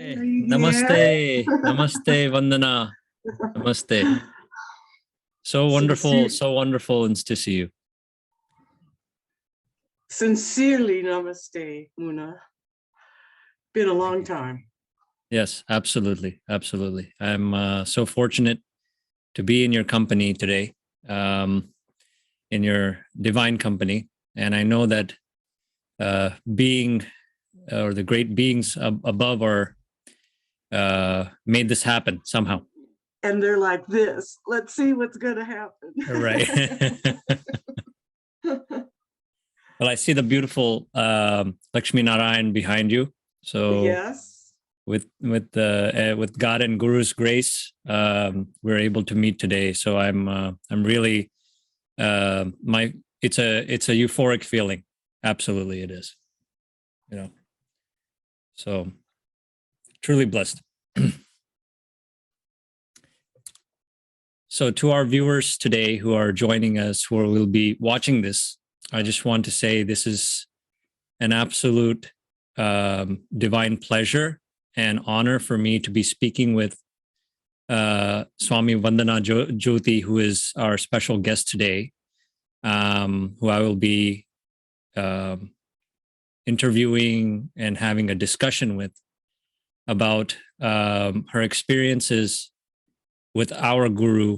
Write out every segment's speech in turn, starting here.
Hey, Are you namaste, there? namaste, Vandana, namaste. So wonderful, Sincere, so wonderful to see you. sincerely, namaste, Muna. Been a Thank long you. time. Yes, absolutely, absolutely. I'm so fortunate to be in your company today, in your divine company, and I know that being or the great beings above are made this happen somehow. And they're like this. Let's see what's going to happen. Right. Well, I see the beautiful Lakshmi Narayan behind you. So Yes. with God and Guru's grace, we're able to meet today. So I'm really it's a euphoric feeling. Absolutely, it is. You know, so truly blessed. So to our viewers today who are joining us, who will be watching this, I just want to say this is an absolute divine pleasure and honor for me to be speaking with Swami Vandana Jyothi, who is our special guest today, who I will be interviewing and having a discussion with about her experiences with our guru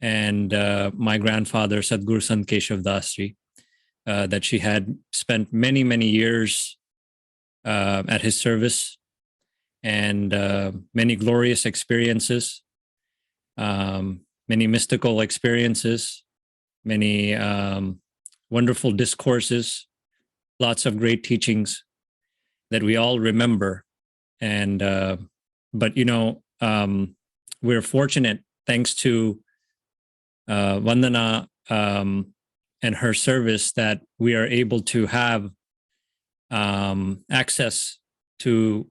and my grandfather, Sadguru Sant Keshavadas, that she had spent many, many years at his service and many glorious experiences, many mystical experiences, many wonderful discourses, lots of great teachings that we all remember. And but we're fortunate, thanks to Vandana and her service, that we are able to have access to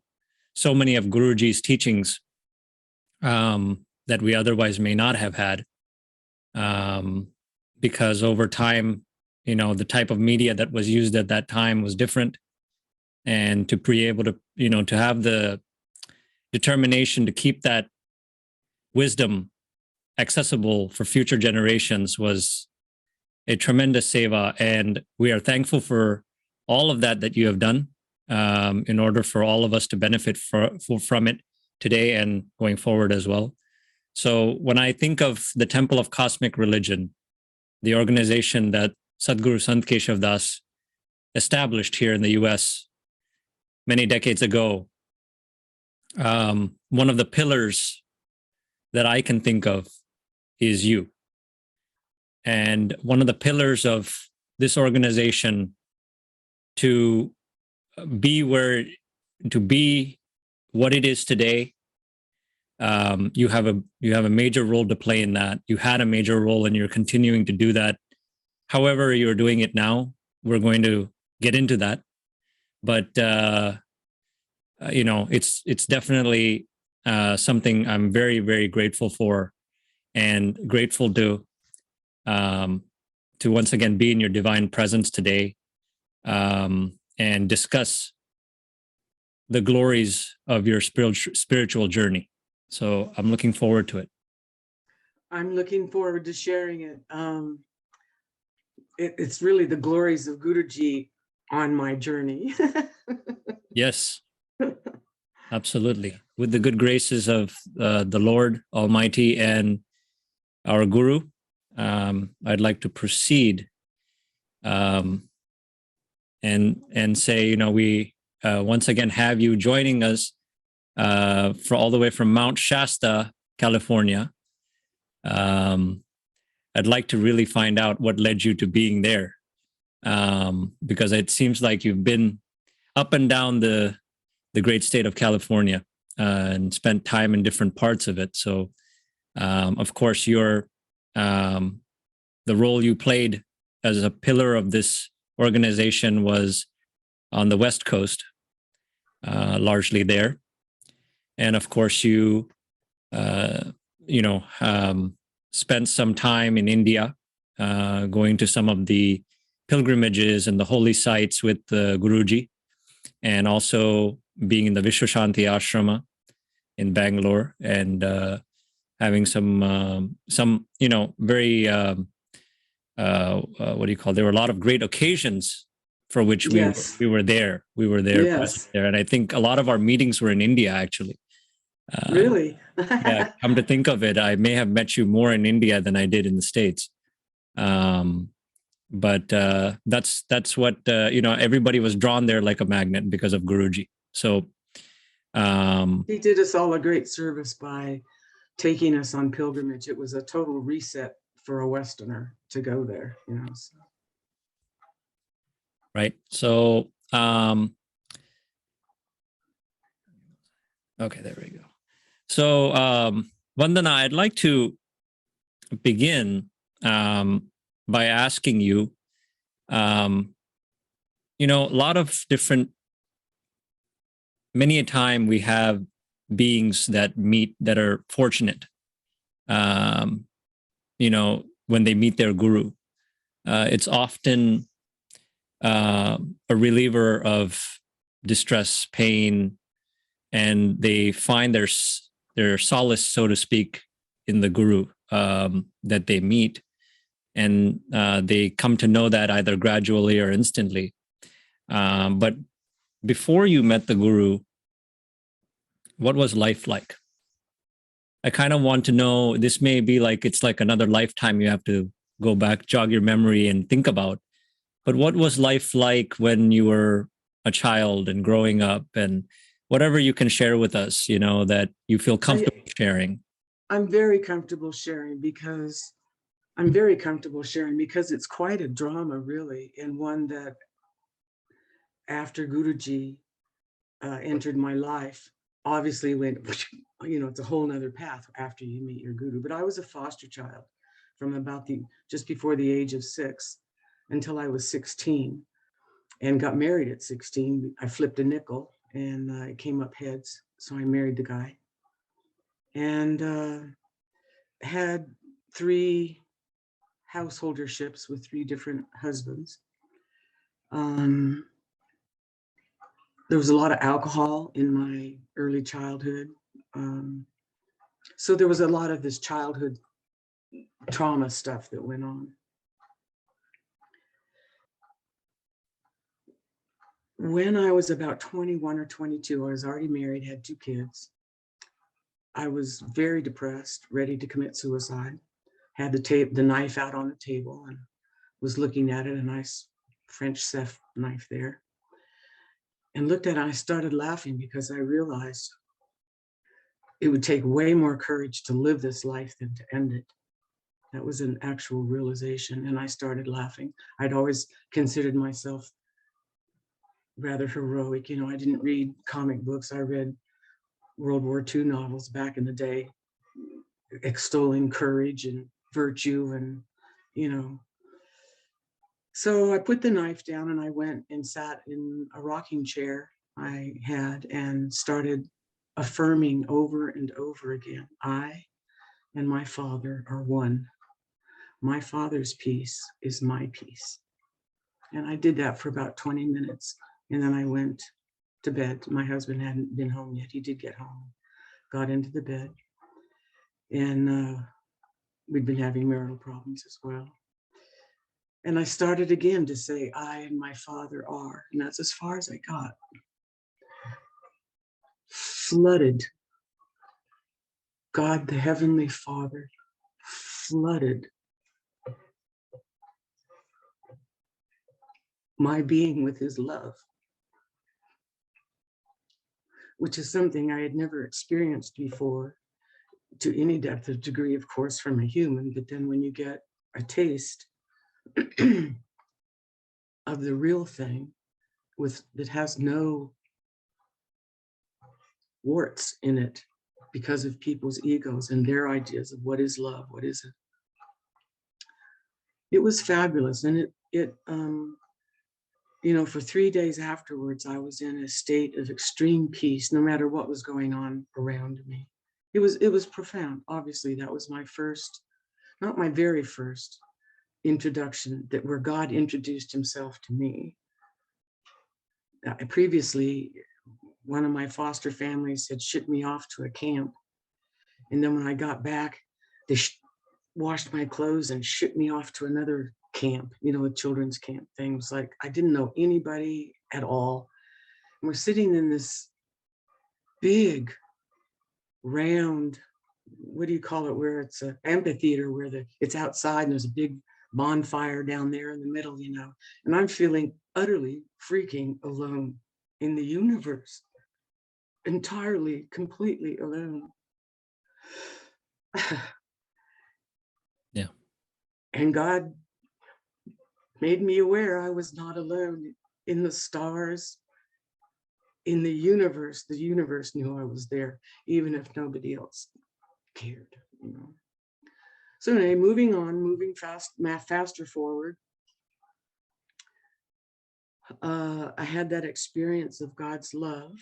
so many of Guruji's teachings that we otherwise may not have had, because over time, the type of media that was used at that time was different, and to be able to, to have the determination to keep that wisdom accessible for future generations was a tremendous seva, and we are thankful for all of that you have done in order for all of us to benefit from it today and going forward as well. So when I think of the Temple of Cosmic Religion, the organization that Sadguru Sant Keshavadas established here in the US many decades ago, one of the pillars that I can think of is you. And one of the pillars of this organization to be what it is today, you have a major role to play in that. You had a major role, and you're continuing to do that. However you're doing it now, we're going to get into that. But it's definitely something I'm very, very grateful for, and grateful to once again be in your divine presence today, and discuss the glories of your spiritual journey. So I'm looking forward to it. I'm looking forward to sharing it. It's really the glories of Guruji on my journey. Yes, absolutely. With the good graces of the Lord Almighty and our Guru, I'd like to proceed and say, we once again have you joining us for all the way from Mount Shasta, California. I'd like to really find out what led you to being there, because it seems like you've been up and down the great state of California and spent time in different parts of it. So, of course, the role you played as a pillar of this organization was on the West Coast, largely there. And of course, you spent some time in India, going to some of the pilgrimages and the holy sites with Guruji, and also being in the Vishwa Shanti ashrama in Bangalore, and having some very what do you call? There were a lot of great occasions for which Yes. we were there. We were there, present Yes. there, and I think a lot of our meetings were in India actually. Really? Yeah, come to think of it, I may have met you more in India than I did in the States. But that's what everybody was drawn there like a magnet because of Guruji. So He did us all a great service by taking us on pilgrimage. It was a total reset for a Westerner to go there, So. right. So okay, there we go. So Vandana, I'd like to begin by asking you, a lot of different, many a time we have beings that meet that are fortunate, when they meet their guru. It's often a reliever of distress, pain, and they find their solace, so to speak, in the guru that they meet, and they come to know that either gradually or instantly. But before you met the guru, what was life like? I kind of want to know. This may be like it's like another lifetime. You have to go back, jog your memory, and think about. But what was life like when you were a child and growing up, and whatever you can share with us, that you feel comfortable sharing. I'm very comfortable sharing because it's quite a drama, really, and one that after Guruji entered my life, obviously went, it's a whole nother path after you meet your guru. But I was a foster child from about just before the age of 6 until I was 16, and got married at 16. I flipped a nickel and it came up heads. So I married the guy and had 3 householderships with 3 different husbands. There was a lot of alcohol in my early childhood. So there was a lot of this childhood trauma stuff that went on. When I was about 21 or 22, I was already married, had 2 kids. I was very depressed, ready to commit suicide. Had the knife out on the table and was looking at it, a nice French chef knife there. And looked at it, I started laughing because I realized it would take way more courage to live this life than to end it. That was an actual realization, and I started laughing. I'd always considered myself rather heroic. I didn't read comic books. I read World War II novels back in the day, extolling courage and virtue and, So I put the knife down and I went and sat in a rocking chair I had and started affirming over and over again, I and my Father are one. My Father's peace is my peace. And I did that for about 20 minutes. And then I went to bed. My husband hadn't been home yet. He did get home, got into the bed. And we'd been having marital problems as well. And I started again to say, I and my Father are. And that's as far as I got. Flooded. God, the Heavenly Father, flooded my being with his love, which is something I had never experienced before to any depth of degree, of course, from a human. But then when you get a taste of the real thing that has no warts in it because of people's egos and their ideas of what is love, what is it? It was fabulous. And it for 3 days afterwards, I was in a state of extreme peace, no matter what was going on around me. It was profound. Obviously, that was my first, not my very first introduction, where God introduced himself to me. Previously, one of my foster families had shipped me off to a camp. And then when I got back, they washed my clothes and shipped me off to another camp, you know, a children's camp thing. It was like, I didn't know anybody at all. And we're sitting in this big, round, what do you call it, where it's an amphitheater, where it's outside and there's a big bonfire down there in the middle, you know, and I'm feeling utterly freaking alone in the universe, entirely, completely alone. Yeah. And God made me aware I was not alone in the stars, in the universe. The universe knew I was there, even if nobody else cared, you know. So anyway, moving on, moving faster forward. I had that experience of God's love.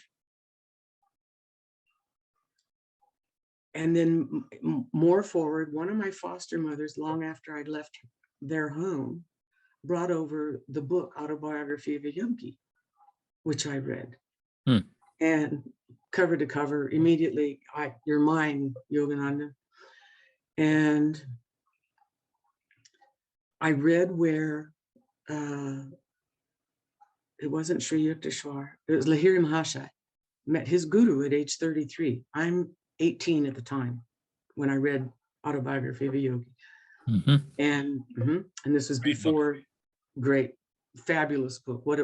And then more forward, one of my foster mothers, long after I'd left their home, brought over the book, Autobiography of a Yogi, which I read. And cover to cover, immediately, you're mine, Yogananda. And I read where it wasn't Sri Yukteswar, it was Lahiri Mahashaya, met his guru at age 33. I'm 18 at the time when I read Autobiography of a Yogi. And this was before, great, fabulous book. What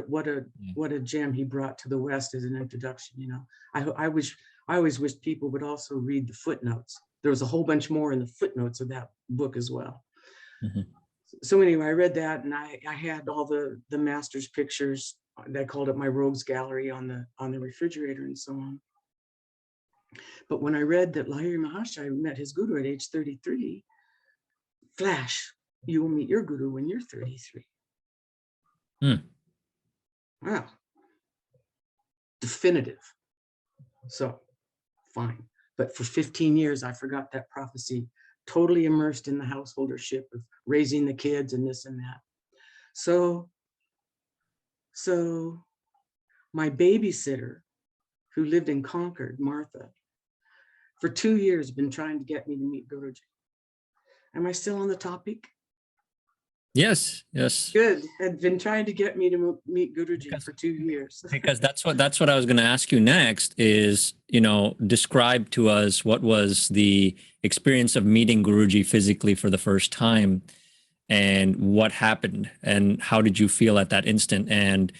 a gem he brought to the West as an introduction. You know, I always wished people would also read the footnotes. There was a whole bunch more in the footnotes of that book as well. So anyway, I read that, and I had all the master's pictures. I called it my rogues gallery on the refrigerator and so on. But when I read that Lahiri Mahashaya met his guru at age 33, flash, you will meet your guru when you're 33. Wow. Definitive. So, fine. But for 15 years, I forgot that prophecy, totally immersed in the householdership of raising the kids and this and that. So my babysitter, who lived in Concord, Martha, for 2 years been trying to get me to meet Guruji. Am I still on the topic? Yes, yes. Good. Had been trying to get me to meet Guruji for 2 years. Because that's what I was going to ask you next is, you know, describe to us what was the experience of meeting Guruji physically for the first time, and what happened, and how did you feel at that instant? And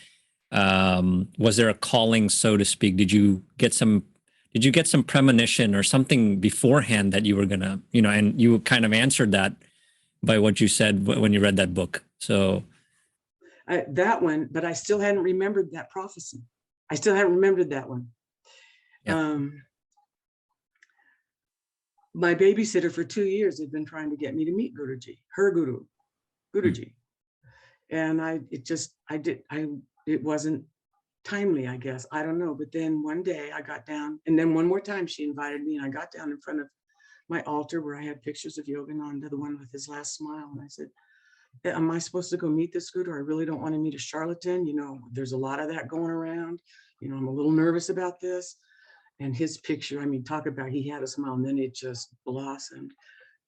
was there a calling, so to speak? Did you get some premonition or something beforehand that you were gonna, you know, and you kind of answered that by what you said when you read that book. So that one, but I still hadn't remembered that prophecy. I still hadn't remembered that one. Yeah. My babysitter for 2 years had been trying to get me to meet Guruji, her guru, Guruji. And it wasn't timely, I guess. I don't know. But then one day I got down, and then one more time she invited me, and I got down in front of my altar where I had pictures of Yogananda, the one with his last smile. And I said, am I supposed to go meet this guru? I really don't want to meet a charlatan. You know, there's a lot of that going around. You know, I'm a little nervous about this. And his picture, I mean, talk about, he had a smile, and then it just blossomed.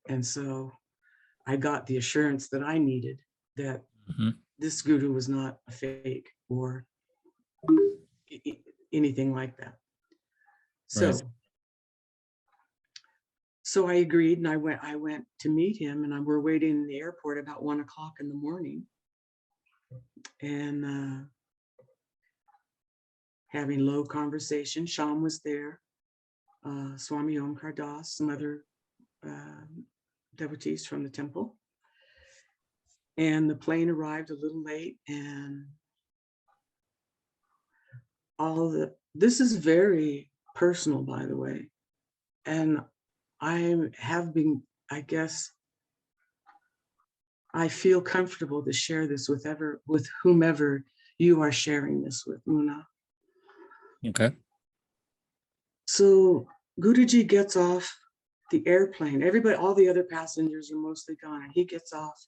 And so I got the assurance that I needed that this guru was not a fake or anything like that. So, right. So I agreed, and I went to meet him, and we're waiting in the airport about 1 o'clock in the morning, and having low conversation. Sham was there, Swami Omkar Das, some other devotees from the temple. And the plane arrived a little late, and this is very personal, by the way. And I guess, I feel comfortable to share this with whomever you are sharing this with, Muna. Okay. So Guruji gets off the airplane. Everybody, all the other passengers are mostly gone, and he gets off.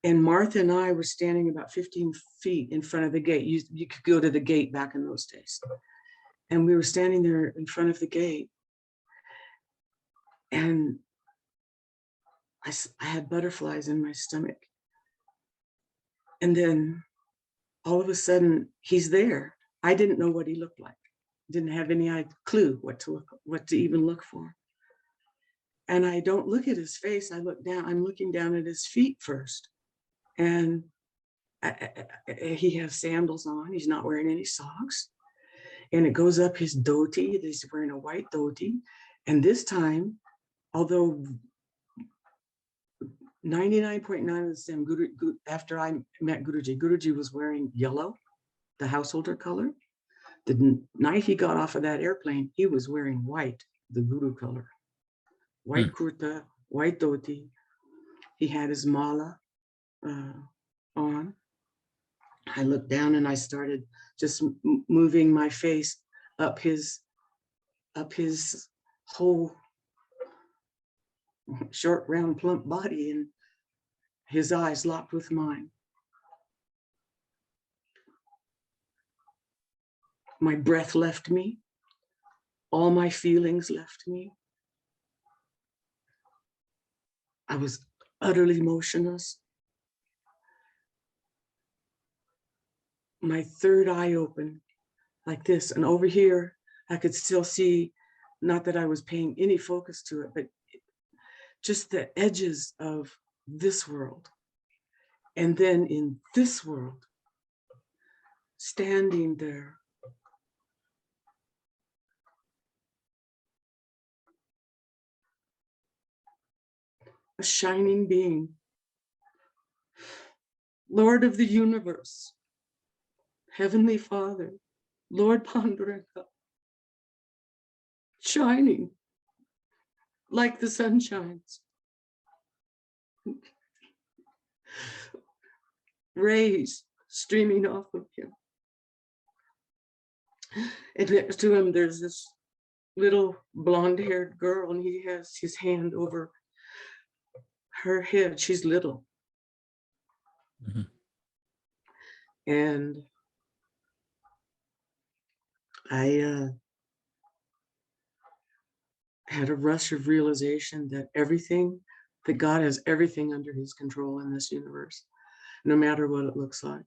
And Martha and I were standing about 15 feet in front of the gate. You could go to the gate back in those days. And we were standing there in front of the gate. And I had butterflies in my stomach. And then all of a sudden, he's there. I didn't know what he looked like. Didn't have any clue what to even look for. And I don't look at his face. I look down. I'm looking down at his feet first. And he has sandals on. He's not wearing any socks. And it goes up his dhoti. He's wearing a white dhoti. And this time, although 99.9% of the time, after I met Guruji was wearing yellow, the householder color. The night he got off of that airplane, he was wearing white, the Guru color. White kurta, white dhoti. He had his mala on. I looked down and I started just moving my face up his whole short, round, plump body, and his eyes locked with mine. My breath left me. All my feelings left me. I was utterly motionless. My third eye opened like this, and over here, I could still see, not that I was paying any focus to it, but just the edges of this world. And then in this world, standing there, a shining being, Lord of the universe, Heavenly Father, Lord Panduranga, shining like the sun shines. Rays streaming off of him. And next to him, there's this little blonde-haired girl, and he has his hand over her head. She's little. Mm-hmm. And I had a rush of realization that God has everything under his control in this universe, no matter what it looks like.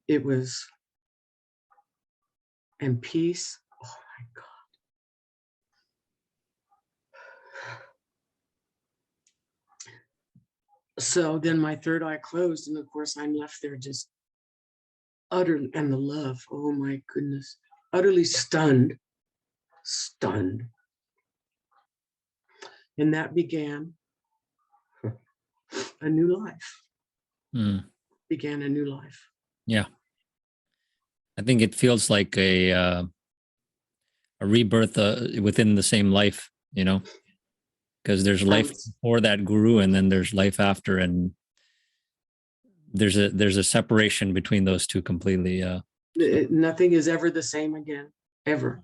It was, and peace, oh my God. So then my third eye closed, and of course I'm left there just utterly, and the love, oh my goodness, utterly stunned. And that began a new life. Began a new life. Yeah. I think it feels like a rebirth within the same life, because there's life before that guru, and then there's life after, and there's a separation between those two completely. Nothing is ever the same again, ever.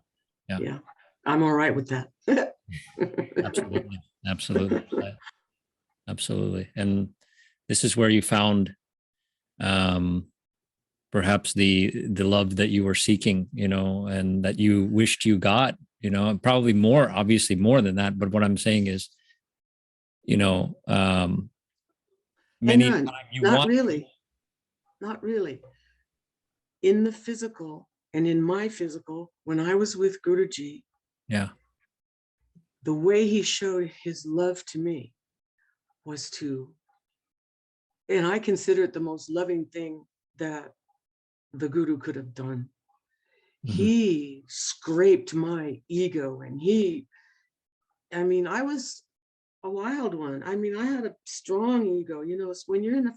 Yeah. I'm all right with that. Absolutely. And this is where you found perhaps the love that you were seeking, and that you wished you got, probably more, obviously more than that. But what I'm saying is, many times you not really. In the physical and in my physical, when I was with Guruji, the way he showed his love to me was and I consider it the most loving thing that the Guru could have done. Mm-hmm. He scraped my ego, and I was a wild one. I had a strong ego. When you're in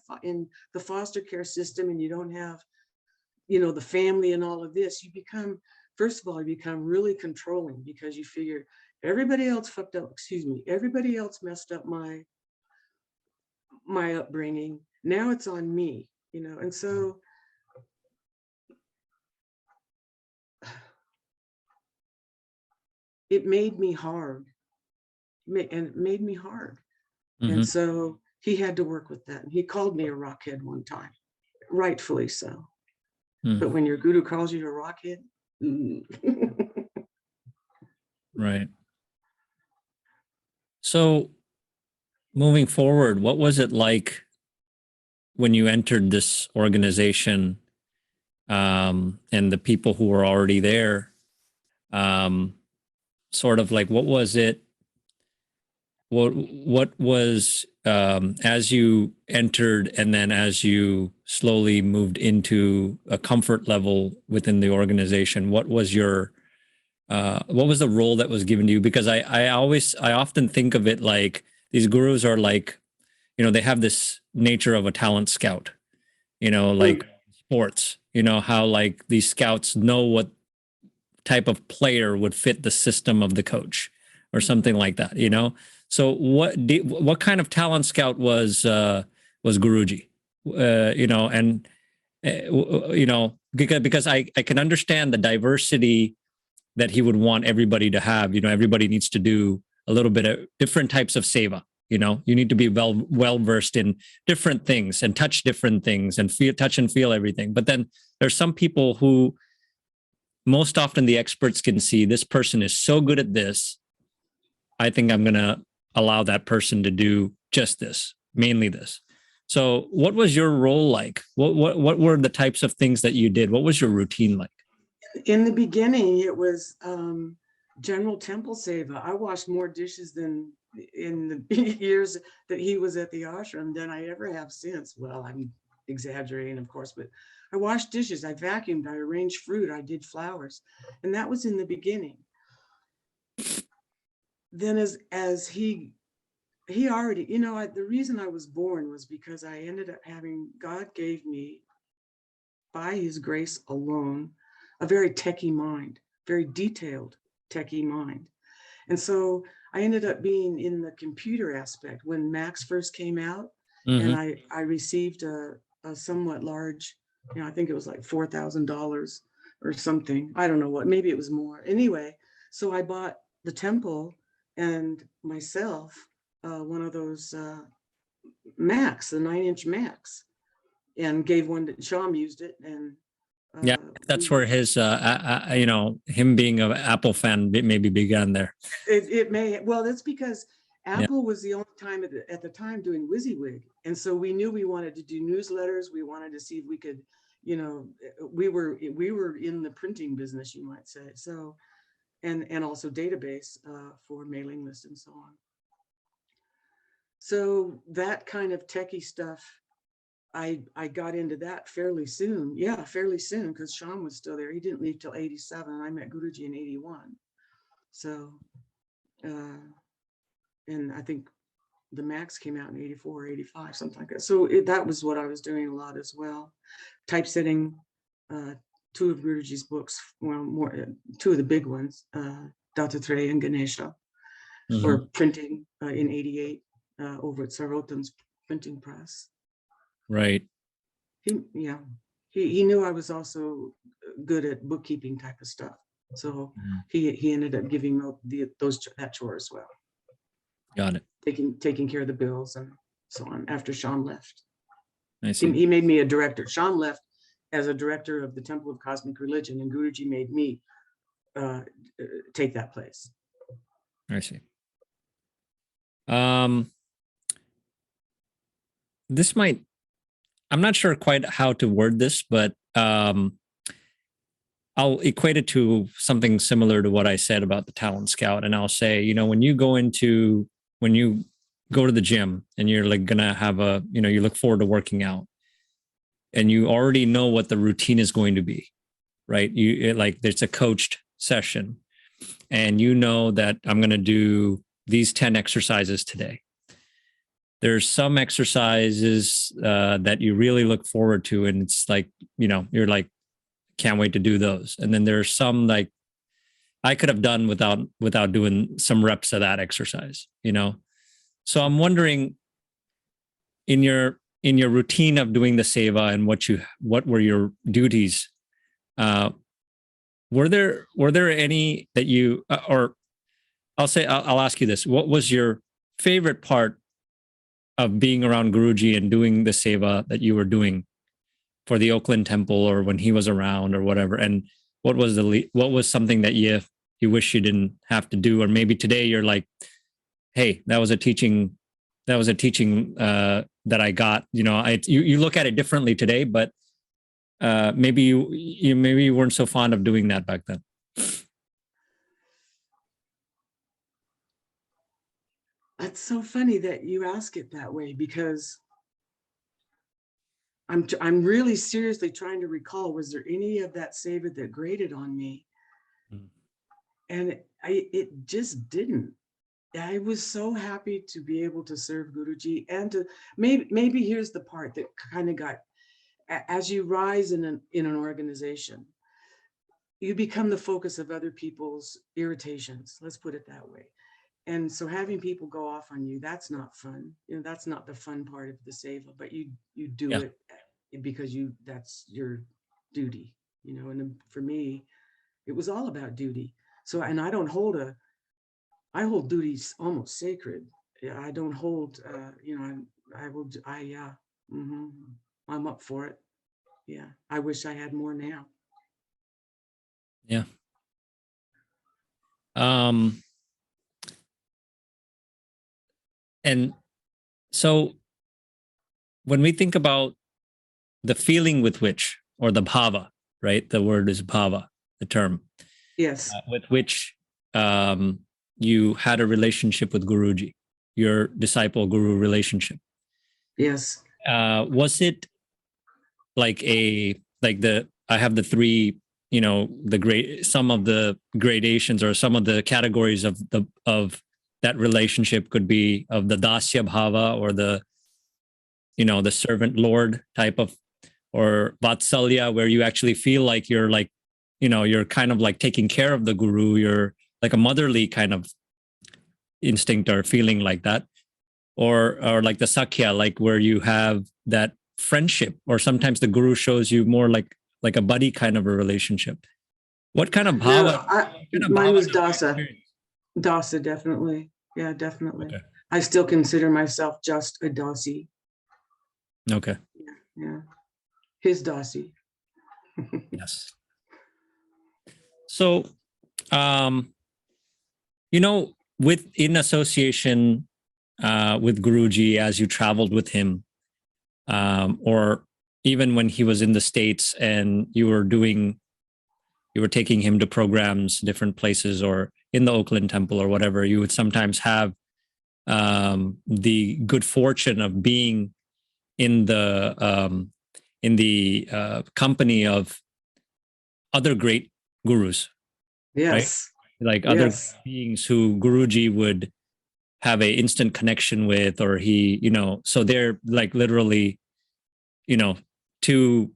the foster care system and you don't have, the family and all of this, first of all, you become really controlling, because you figure everybody else everybody else messed up my upbringing. Now it's on me, and so it made me hard. And it made me hard. Mm-hmm. And so he had to work with that. And he called me a rockhead one time, rightfully so. But when your guru calls you a rockhead, Right. So moving forward, what was it like when you entered this organization, and the people who were already there? Sort of like, what was it? What was, as you entered and then as you slowly moved into a comfort level within the organization, what was the role that was given to you? Because I often think of it like these gurus are like, they have this nature of a talent scout, like sports, how like these scouts know what type of player would fit the system of the coach or something like that, So what kind of talent scout was Guruji? Because I can understand the diversity that he would want everybody to have. Everybody needs to do a little bit of different types of seva. You need to be well versed in different things and touch different things and touch and feel everything. But then there's some people who most often the experts can see this person is so good at this. I think I'm going to allow that person to do just this, mainly this. So what was your role like? What were the types of things that you did? What was your routine like? In the beginning, it was general temple seva. I washed more dishes than in the years that he was at the ashram than I ever have since. Well, I'm exaggerating, of course, but I washed dishes, I vacuumed, I arranged fruit, I did flowers. And that was in the beginning. Then as he already, the reason I was born was because I ended up God gave me, by his grace alone, a very techie mind, very detailed techie mind. And so I ended up being in the computer aspect when Macs first came out. And I received a somewhat large, I think it was like $4,000 or something. I don't know what, maybe it was more. Anyway, so I bought the temple and myself one of those Macs, the 9-inch Macs, and gave one to Sham, used it. And yeah, that's where his, him being an Apple fan maybe began there. It may, well, that's because Apple was the only time at the time doing WYSIWYG. And so we knew we wanted to do newsletters. We wanted to see if we could, we were in the printing business, you might say. So, and also database for mailing lists and so on. So that kind of techie stuff, I got into that fairly soon. Yeah, fairly soon, because Sham was still there. He didn't leave till 87. I met Guruji in 81. So, and I think the Macs came out in 84 or 85, something like that. So that was what I was doing a lot as well. Typesetting 2 of Guruji's books, well, more 2 of the big ones, Dattatreya and Ganesha, for printing in 88 over at Sarotan's printing press. Right. He knew I was also good at bookkeeping type of stuff. So he ended up giving that chore as well. Got it. Taking care of the bills and so on after Sham left. I see. He made me a director. Sham left as a director of the Temple of Cosmic Religion, and Guruji made me take that place. I see. This might, I'm not sure quite how to word this, but I'll equate it to something similar to what I said about the talent scout. And I'll say, when you go to the gym and you're like going to have you look forward to working out and you already know what the routine is going to be, right? There's a coached session and that I'm going to do these 10 exercises today. There's some exercises that you really look forward to, and it's like, you're like, can't wait to do those. And then there's some like I could have done without doing some reps of that exercise, So I'm wondering, in your routine of doing the seva and what were your duties, were there any that you, or I'll ask you this: what was your favorite part of being around Guruji and doing the seva that you were doing for the Oakland Temple, or when he was around, or whatever? And what was something that you wish you didn't have to do, or maybe today you're like, hey, that was a teaching that I got. You look at it differently today, but maybe you weren't so fond of doing that back then. That's so funny that you ask it that way, because I'm really seriously trying to recall, was there any of that seva that grated on me? And it just didn't. I was so happy to be able to serve Guruji, and to maybe here's the part that kind of got, as you rise in an organization, you become the focus of other people's irritations. Let's put it that way. And so having people go off on you, that's not fun. That's not the fun part of the seva, but you do it because that's your duty, and for me, it was all about duty. So, and I hold duties almost sacred. I don't hold, I'm up for it. Yeah. I wish I had more now. Yeah. And so when we think about the feeling with which, or the bhava, right? The word is bhava, the term. Yes. With which you had a relationship with Guruji, your disciple-guru relationship. Yes. Was it like I have the three, some of the gradations, or some of the categories of that relationship could be of the dasya bhava, or the servant lord type of, or vatsalya, where you actually feel like you're you're kind of like taking care of the guru. You're like a motherly kind of instinct or feeling like that, or like the sakhya, like where you have that friendship, or sometimes the guru shows you more like a buddy kind of a relationship. What kind of bhava? Mine was dasa. Dasa, definitely. Yeah, definitely. Okay. I still consider myself just a dasi. Okay. Yeah. His dasi. Yes. So, in association with Guruji, as you traveled with him, or even when he was in the States and you were taking him to programs, different places, or in the Oakland Temple or whatever, you would sometimes have the good fortune of being in the company of other great gurus. Yes. Right? Like other beings who Guruji would have a instant connection with, or so they're like literally, two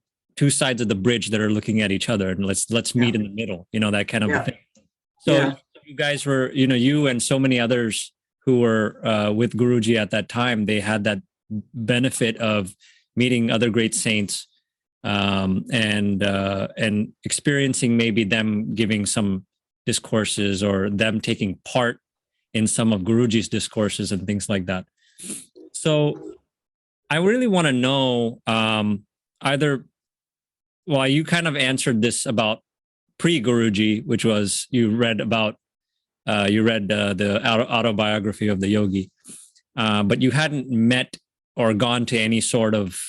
sides of the bridge that are looking at each other, and let's meet in the middle, that kind of a thing. So you guys were, you and so many others who were with Guruji at that time, they had that benefit of meeting other great saints, and experiencing maybe them giving some discourses, or them taking part in some of Guruji's discourses and things like that. So I really want to know, you kind of answered this about pre-Guruji, which was you read the autobiography of the yogi, but you hadn't met or gone to any sort of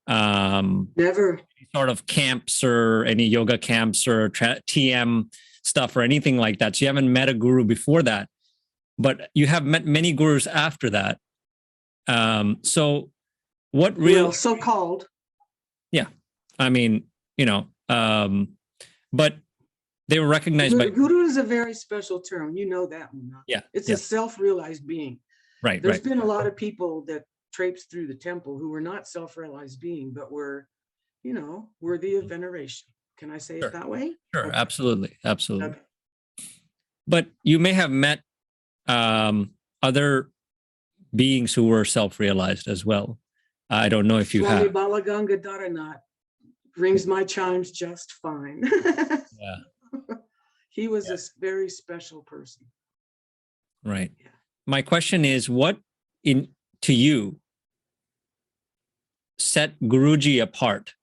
never sort of camps, or any yoga camps, or TM stuff, or anything like that. So you haven't met a guru before that, but you have met many gurus after that. So what real so-called? Yeah, I mean, but they were recognized by guru is a very special term. You know that one. Yeah, it's a self-realized being. Right. There's been a lot of people that traipsed through the temple who were not self-realized being, but were, worthy of veneration. Can I say it that way? Sure, okay. Absolutely. Okay. But you may have met other beings who were self-realized as well. I don't know if you Swami have. Swami Balaganga Dharanat rings my chimes just fine. Yeah. He was a very special person. Right. Yeah. My question is, to you set Guruji apart?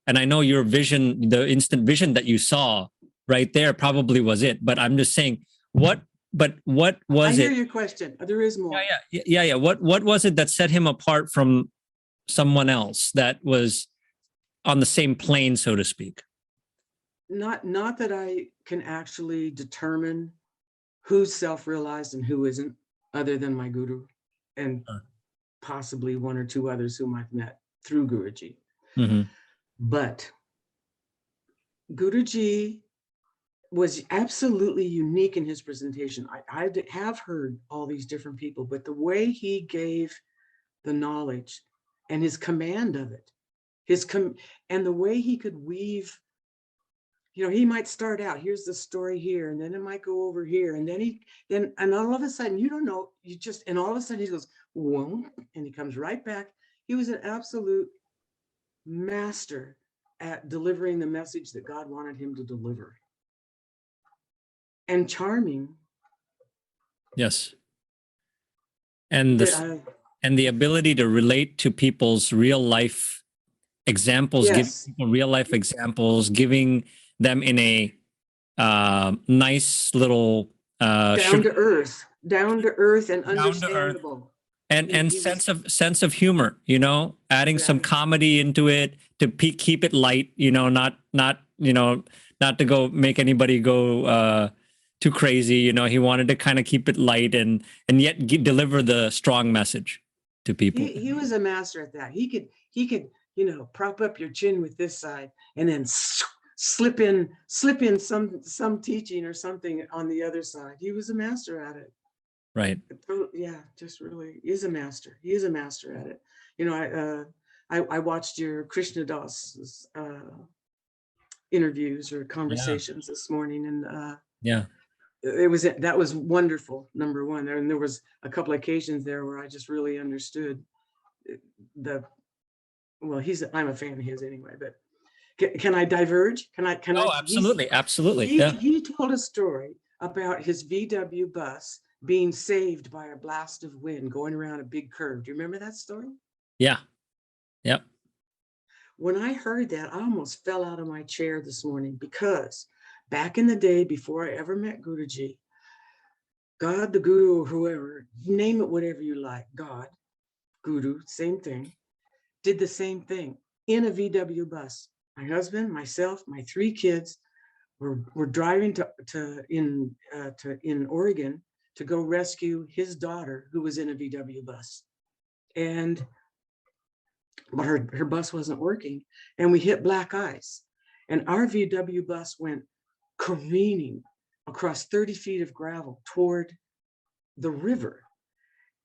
And I know your vision, the instant vision that you saw right there probably was it, but I'm just saying, what was I it? hear your question. There is more. Yeah. What was it that set him apart from someone else that was on the same plane, so to speak? Not that I can actually determine who's self-realized and who isn't, other than my guru and possibly one or two others whom I've met through Guruji. Mm-hmm. But Guruji was absolutely unique in his presentation. I have heard all these different people, but the way he gave the knowledge and his command of it, and the way he could weave, he might start out, here's the story here, and then it might go over here, and and all of a sudden, you don't know, and all of a sudden he goes, whoa, and he comes right back. He was an absolute master at delivering the message that God wanted him to deliver. And charming. Yes. And the ability to relate to people's real life examples, yes. giving people real life examples, giving them in a nice little down to earth and understandable. And sense of humor, adding some comedy into it to keep it light, not to go make anybody go too crazy. He wanted to kind of keep it light and yet deliver the strong message to people. He was a master at that. He could prop up your chin with this side and then slip in some teaching or something on the other side. He was a master at it. Right. Yeah, just really is a master. He is a master at it. I watched your Krishna Das interviews or conversations this morning, and that was wonderful. Number one, and there was a couple of occasions there where I just really understood I'm a fan of his anyway. But can I diverge? Can I? Oh, absolutely, absolutely. He told a story about his VW bus being saved by a blast of wind going around a big curve. Do you remember that story? Yeah. Yep. When I heard that, I almost fell out of my chair this morning, because back in the day, before I ever met Guruji, God, the Guru, or whoever, name it whatever you like, God, Guru, same thing, did the same thing in a VW bus. My husband, myself, my 3 kids were driving in Oregon to go rescue his daughter, who was in a VW bus. But her bus wasn't working, and we hit black ice, and our VW bus went careening across 30 feet of gravel toward the river.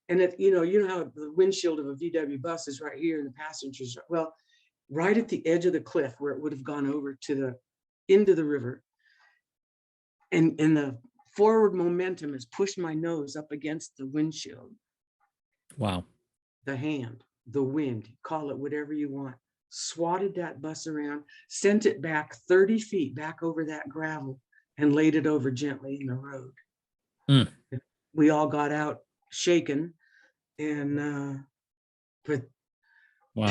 And you know how the windshield of a VW bus is right here, and the passengers right at the edge of the cliff where it would have gone over into the river. And the forward momentum has pushed my nose up against the windshield. Wow. The hand, the wind, call it whatever you want, swatted that bus around, sent it back 30 feet back over that gravel, and laid it over gently in the road. Mm. We all got out shaken, and but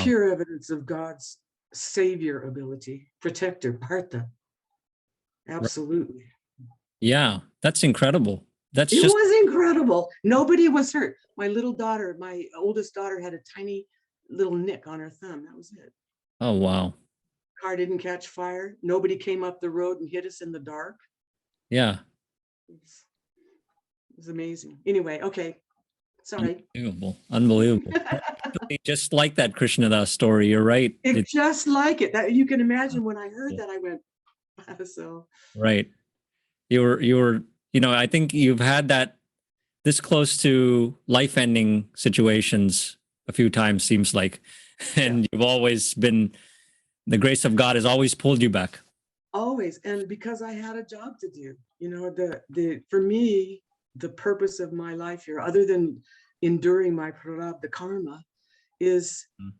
pure evidence of God's savior ability, protector, Partha. Absolutely. Yeah, that's incredible. It was incredible. Nobody was hurt. My little daughter, my oldest daughter, had a tiny little nick on her thumb. That was it. Oh, wow. Car didn't catch fire. Nobody came up the road and hit us in the dark. Yeah. It was amazing. Anyway, okay. Sorry. Unbelievable. Just like that Krishna Das story. You're right. It's just like it. That you can imagine when I heard that, I went, so. Right. You were, I think you've had that this close to life-ending situations a few times, seems like, and you've always been, the grace of God has always pulled you back. Always. And because I had a job to do, for me, the purpose of my life here, other than enduring my prarabdha, the karma,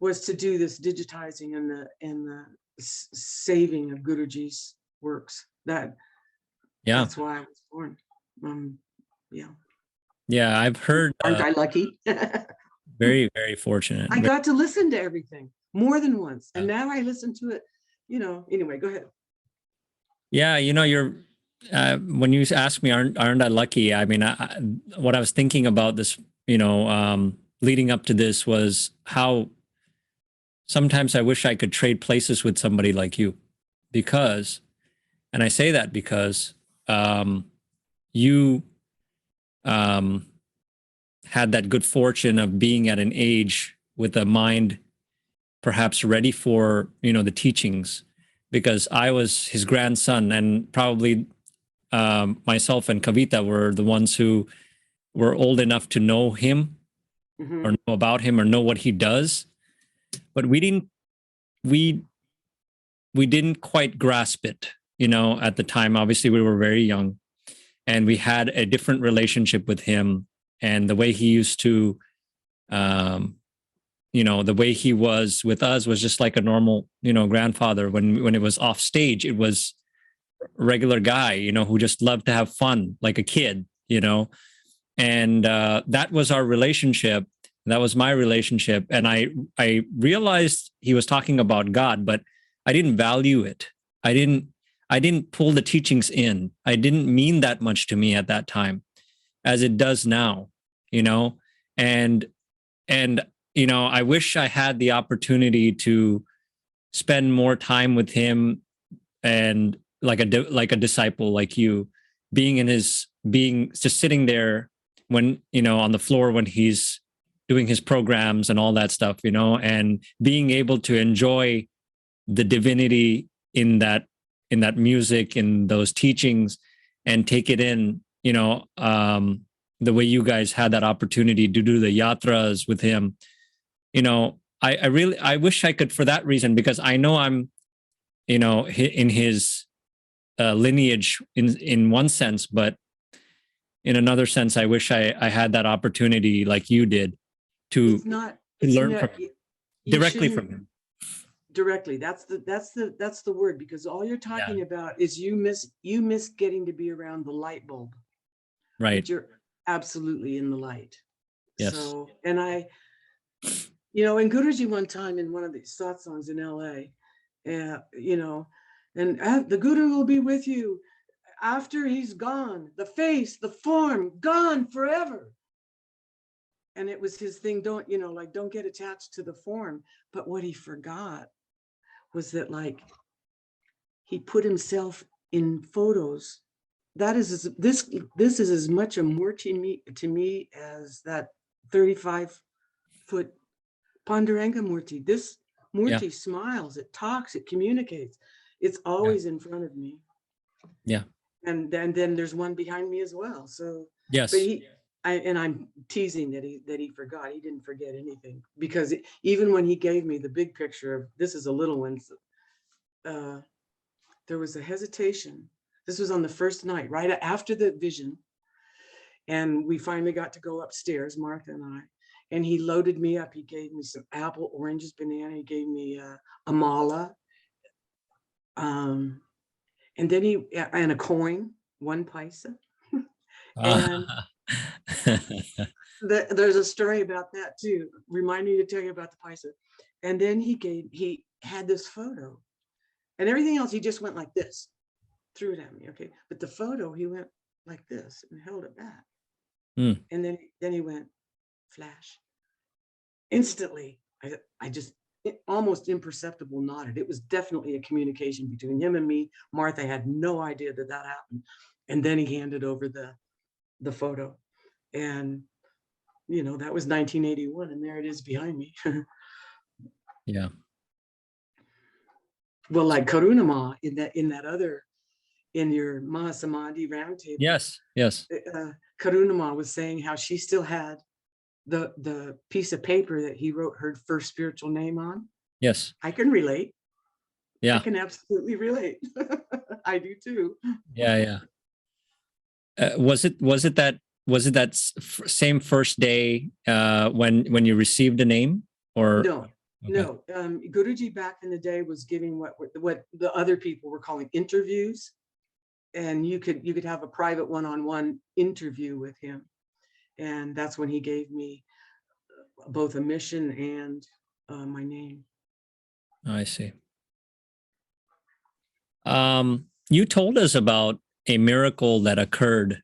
was to do this digitizing and the saving of Guruji's works. That's why I was born. Yeah, I've heard. Aren't I lucky? Very, very fortunate. I got to listen to everything more than once. And now I listen to it, anyway, go ahead. Yeah, you're when you ask me, aren't I lucky? I mean, what I was thinking about this, leading up to this was how sometimes I wish I could trade places with somebody like you, because, and I say that because you had that good fortune of being at an age with a mind perhaps ready for, the teachings, because I was his grandson, and probably myself and Kavita were the ones who were old enough to know him or know about him or know what he does. But we didn't quite grasp it, at the time. Obviously, we were very young, and we had a different relationship with him, and the way he used to, the way he was with us was just like a normal, grandfather. When it was off stage, it was a regular guy, who just loved to have fun like a kid, and that was our relationship. That was my relationship. And I realized he was talking about God, but I didn't value it. I didn't pull the teachings in. I didn't mean that much to me at that time, as it does now, and I wish I had the opportunity to spend more time with him, and like a disciple like you, being just sitting there when, on the floor when he's doing his programs and all that stuff, and being able to enjoy the divinity in that music, in those teachings, and take it in, the way you guys had that opportunity to do the yatras with him. I wish I could, for that reason, because I know I'm, in his lineage in one sense, but in another sense, I wish I had that opportunity like you did to learn from him, directly from him. Directly. That's the word, because all you're talking about is you miss getting to be around the light bulb. Right. But you're absolutely in the light. Yes. So, and in Guruji one time in one of these satsangs in LA, and the Guru will be with you after he's gone, the face, the form, gone forever. And it was his thing, don't get attached to the form. But what he forgot was that, he put himself in photos. That is this is as much a murti to me as that 35-foot Panduranga Murti. This Murti smiles, it talks, it communicates. It's always in front of me. Yeah. And then there's one behind me as well. So yes. But I'm teasing that he forgot. He didn't forget anything, because even when he gave me the big picture of, this is a little one, there was a hesitation. This was on the first night, right after the vision. And we finally got to go upstairs, Martha and I, and he loaded me up. He gave me some apple, oranges, banana. He gave me a mala. And then and a coin, 1 paisa. And there's a story about that too. Remind me to tell you about the paisa. And then he had this photo, and everything else he just went like this, threw it at me. Okay, but the photo he went like this and held it back. And then he went flash. Instantly, I just almost imperceptible nodded. It was definitely a communication between him and me. Martha had no idea that happened. And then he handed over the photo. And, that was 1981. And there it is behind me. Yeah. Well, like Karunama in your Mahasamadhi roundtable. Yes. Karunama was saying how she still had the piece of paper that he wrote her first spiritual name on. Yes. I can relate. Yeah. I can absolutely relate. I do too. Yeah. Was it that same first day when you received the name, or no? Okay. No. Guruji back in the day was giving what the other people were calling interviews, and you could have a private one-on-one interview with him, and that's when he gave me both a mission and my name. I see. You told us about a miracle that occurred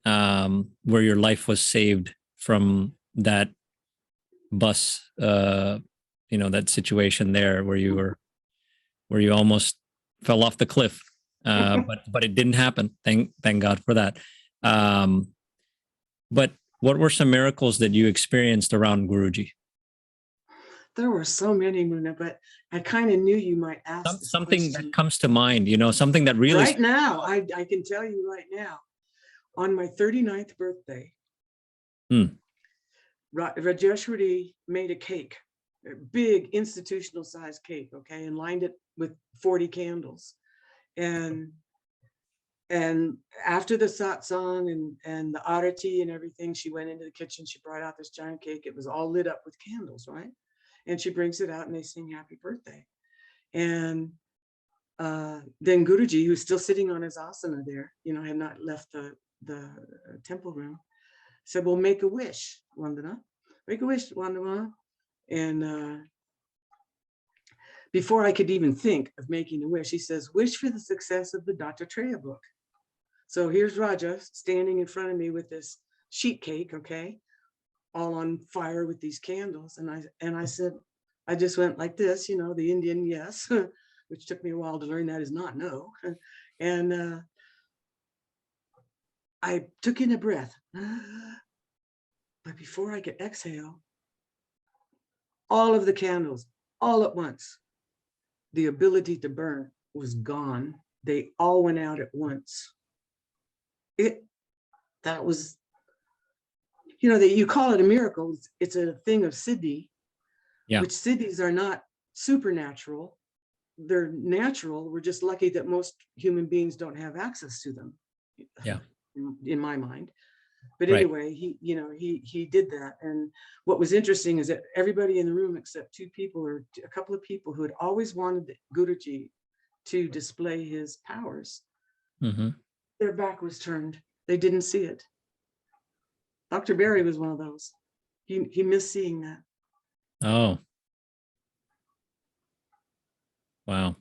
where your life was saved from that bus, that situation there where you almost fell off the cliff, but it didn't happen. Thank God for that. But what were some miracles that you experienced around Guruji? There were so many, Muna, but I kind of knew you might ask this Something question. that comes to mind, something that really right now. I can tell you right now, on my 39th birthday, Rajeshwari made a cake, a big institutional sized cake, okay, and lined it with 40 candles. And after the satsang and the arati and everything, she went into the kitchen, she brought out this giant cake. It was all lit up with candles, right? And she brings it out and they sing happy birthday. And then Guruji, who's still sitting on his asana there, had not left the temple room, said, well, make a wish, Vandana. Make a wish, Vandana. And before I could even think of making a wish, he says, wish for the success of the Dattatreya book. So here's Raja standing in front of me with this sheet cake, okay, all on fire with these candles. And I said, I just went like this, the Indian yes, which took me a while to learn that is not no. And I took in a breath. But before I could exhale, all of the candles, all at once, the ability to burn was gone. They all went out at once. That was, that you call it a miracle. It's a thing of siddhi, which siddhis are not supernatural. They're natural. We're just lucky that most human beings don't have access to them. Yeah. In my mind. But anyway, he did that. And what was interesting is that everybody in the room except two people or a couple of people who had always wanted Guruji to display his powers, their back was turned. They didn't see it. Dr. Barry was one of those. He missed seeing that. Oh. Wow.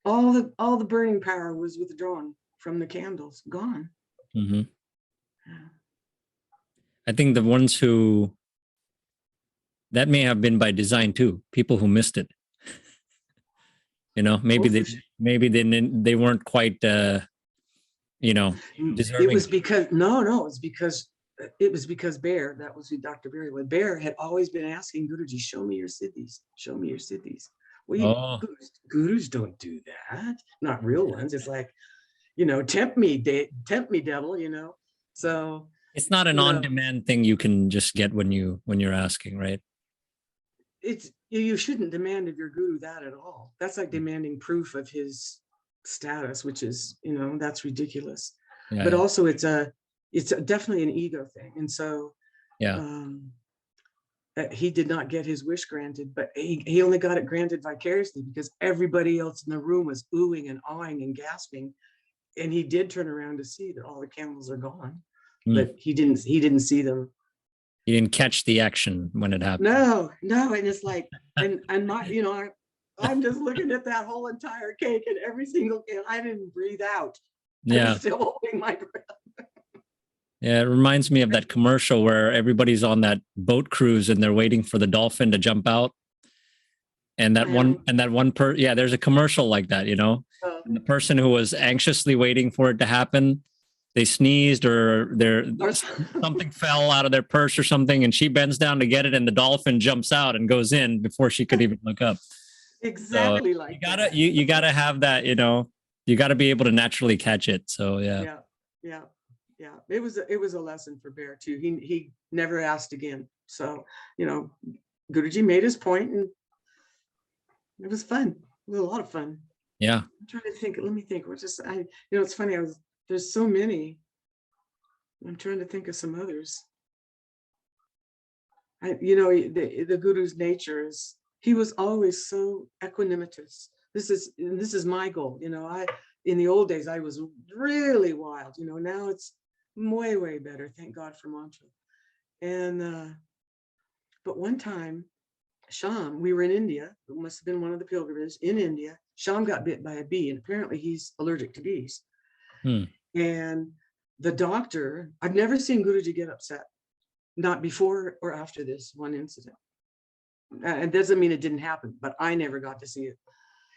All the burning power was withdrawn from the candles, gone. Yeah. I think the ones who, that may have been by design too, people who missed it. Maybe they weren't quite deserving. It was because it was because Bear, that was who Dr. Barry was. Bear had always been asking Guruji, show me your siddhis, show me your siddhis. Well, gurus don't do that, not real ones. It's like, tempt me, devil, So it's not an on-demand thing you can just get when you're asking, right? You shouldn't demand of your guru that at all. That's like demanding proof of his status, which is, that's ridiculous. But also it's definitely an ego thing. And so he did not get his wish granted, but he only got it granted vicariously because everybody else in the room was oohing and awing and gasping. And he did turn around to see that all the candles are gone, but he didn't see them. He didn't catch the action when it happened. No. And it's like, and my, I'm just looking at that whole entire cake and every single candle. I didn't breathe out. Yeah. I'm still holding my breath. Yeah, it reminds me of that commercial where everybody's on that boat cruise and they're waiting for the dolphin to jump out. And there's a commercial like that, And the person who was anxiously waiting for it to happen, they sneezed or something fell out of their purse or something, and she bends down to get it, and the dolphin jumps out and goes in before she could even look up. Exactly. So like you gotta have that, you gotta be able to naturally catch it. So yeah. It was a lesson for Bear too. He never asked again. So Guruji made his point, and it was fun. It was a lot of fun. Yeah. I'm trying to think. Let me think. It's funny. There's so many. I'm trying to think of some others. The Guru's nature is, he was always so equanimitous. This is my goal. In the old days, I was really wild. Now it's way better. Thank God for mantra. And, but one time, Sham, we were in India. It must have been one of the pilgrimages in India. Sham got bit by a bee, and apparently he's allergic to bees. Hmm. And the doctor, I've never seen Guruji get upset, not before or after this one incident. It doesn't mean it didn't happen, but I never got to see it.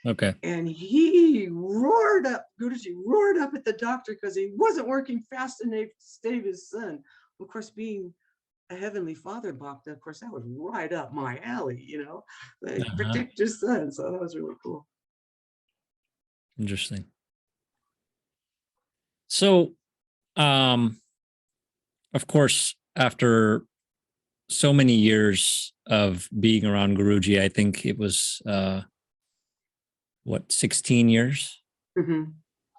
Okay. And he roared up, Guruji roared up at the doctor because he wasn't working fast enough to save his son. Of course, being a heavenly father, Bhakta, of course, that was right up my alley, you know, like, protect your son. So that was really cool. Interesting. So, of course, after so many years of being around Guruji, I think it was, 16 years? Mm-hmm.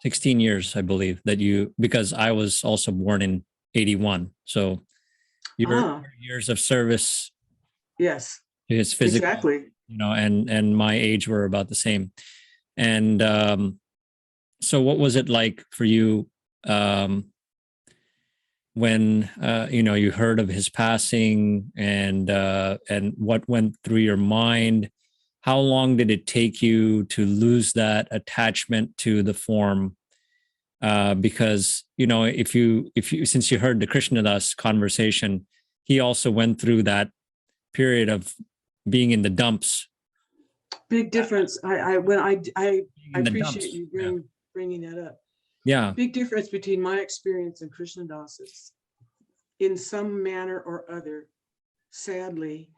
16 years, I believe, that you, because I was also born in 81. So your years of service, yes, to his physical, exactly, you know, and my age were about the same. And so what was it like for you when you know, you heard of his passing, and what went through your mind? How long did it take you to lose that attachment to the form? Because, you know, if you since you heard the Krishnadas conversation, he also went through that period of being in the dumps. big difference. I In the appreciate dumps. you bringing that up. Yeah. Big difference between my experience and Krishnadas's. In some manner or other, sadly,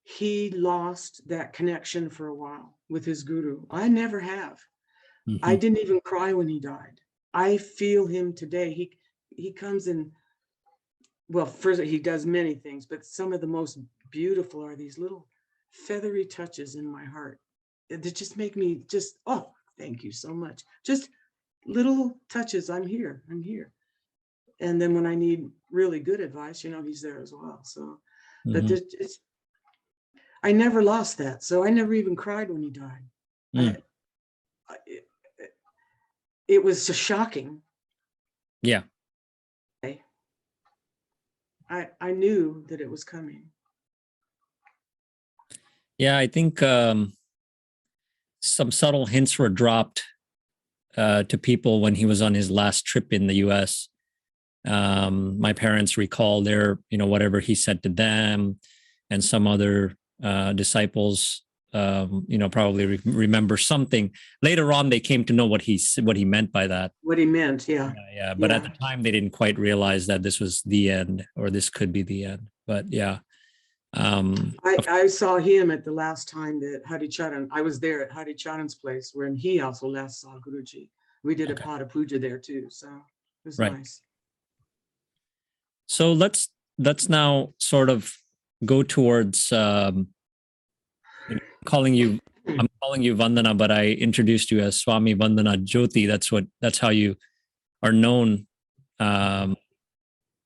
he lost that connection for a while with his guru. I never have. Mm-hmm. I didn't even cry when he died. I feel him today. He comes in, well, first he does many things, but some of the most beautiful are these little feathery touches in my heart that just make me just, oh, thank you so much. Just little touches. I'm here. And then when I need really good advice, you know, he's there as well. So, but I never lost that. So I never even cried when he died. It was just shocking. Yeah. I knew that it was coming. Yeah, I think some subtle hints were dropped to people when he was on his last trip in the US. My parents recall their, you know, whatever he said to them, and some other disciples, you know, probably remember something. Later on, they came to know what he meant by that. What he meant, yeah. Yeah. But at the time, they didn't quite realize that this was the end, or this could be the end. But yeah. I saw him at the last time that Hari Charan, I was there at Hari Charan's place when he also last saw Guruji. We did a Pada Puja there too, so it was nice. So let's now sort of go towards you know, I'm calling you Vandana, but I introduced you as Swami Vandana Jyothi. That's how you are known. That's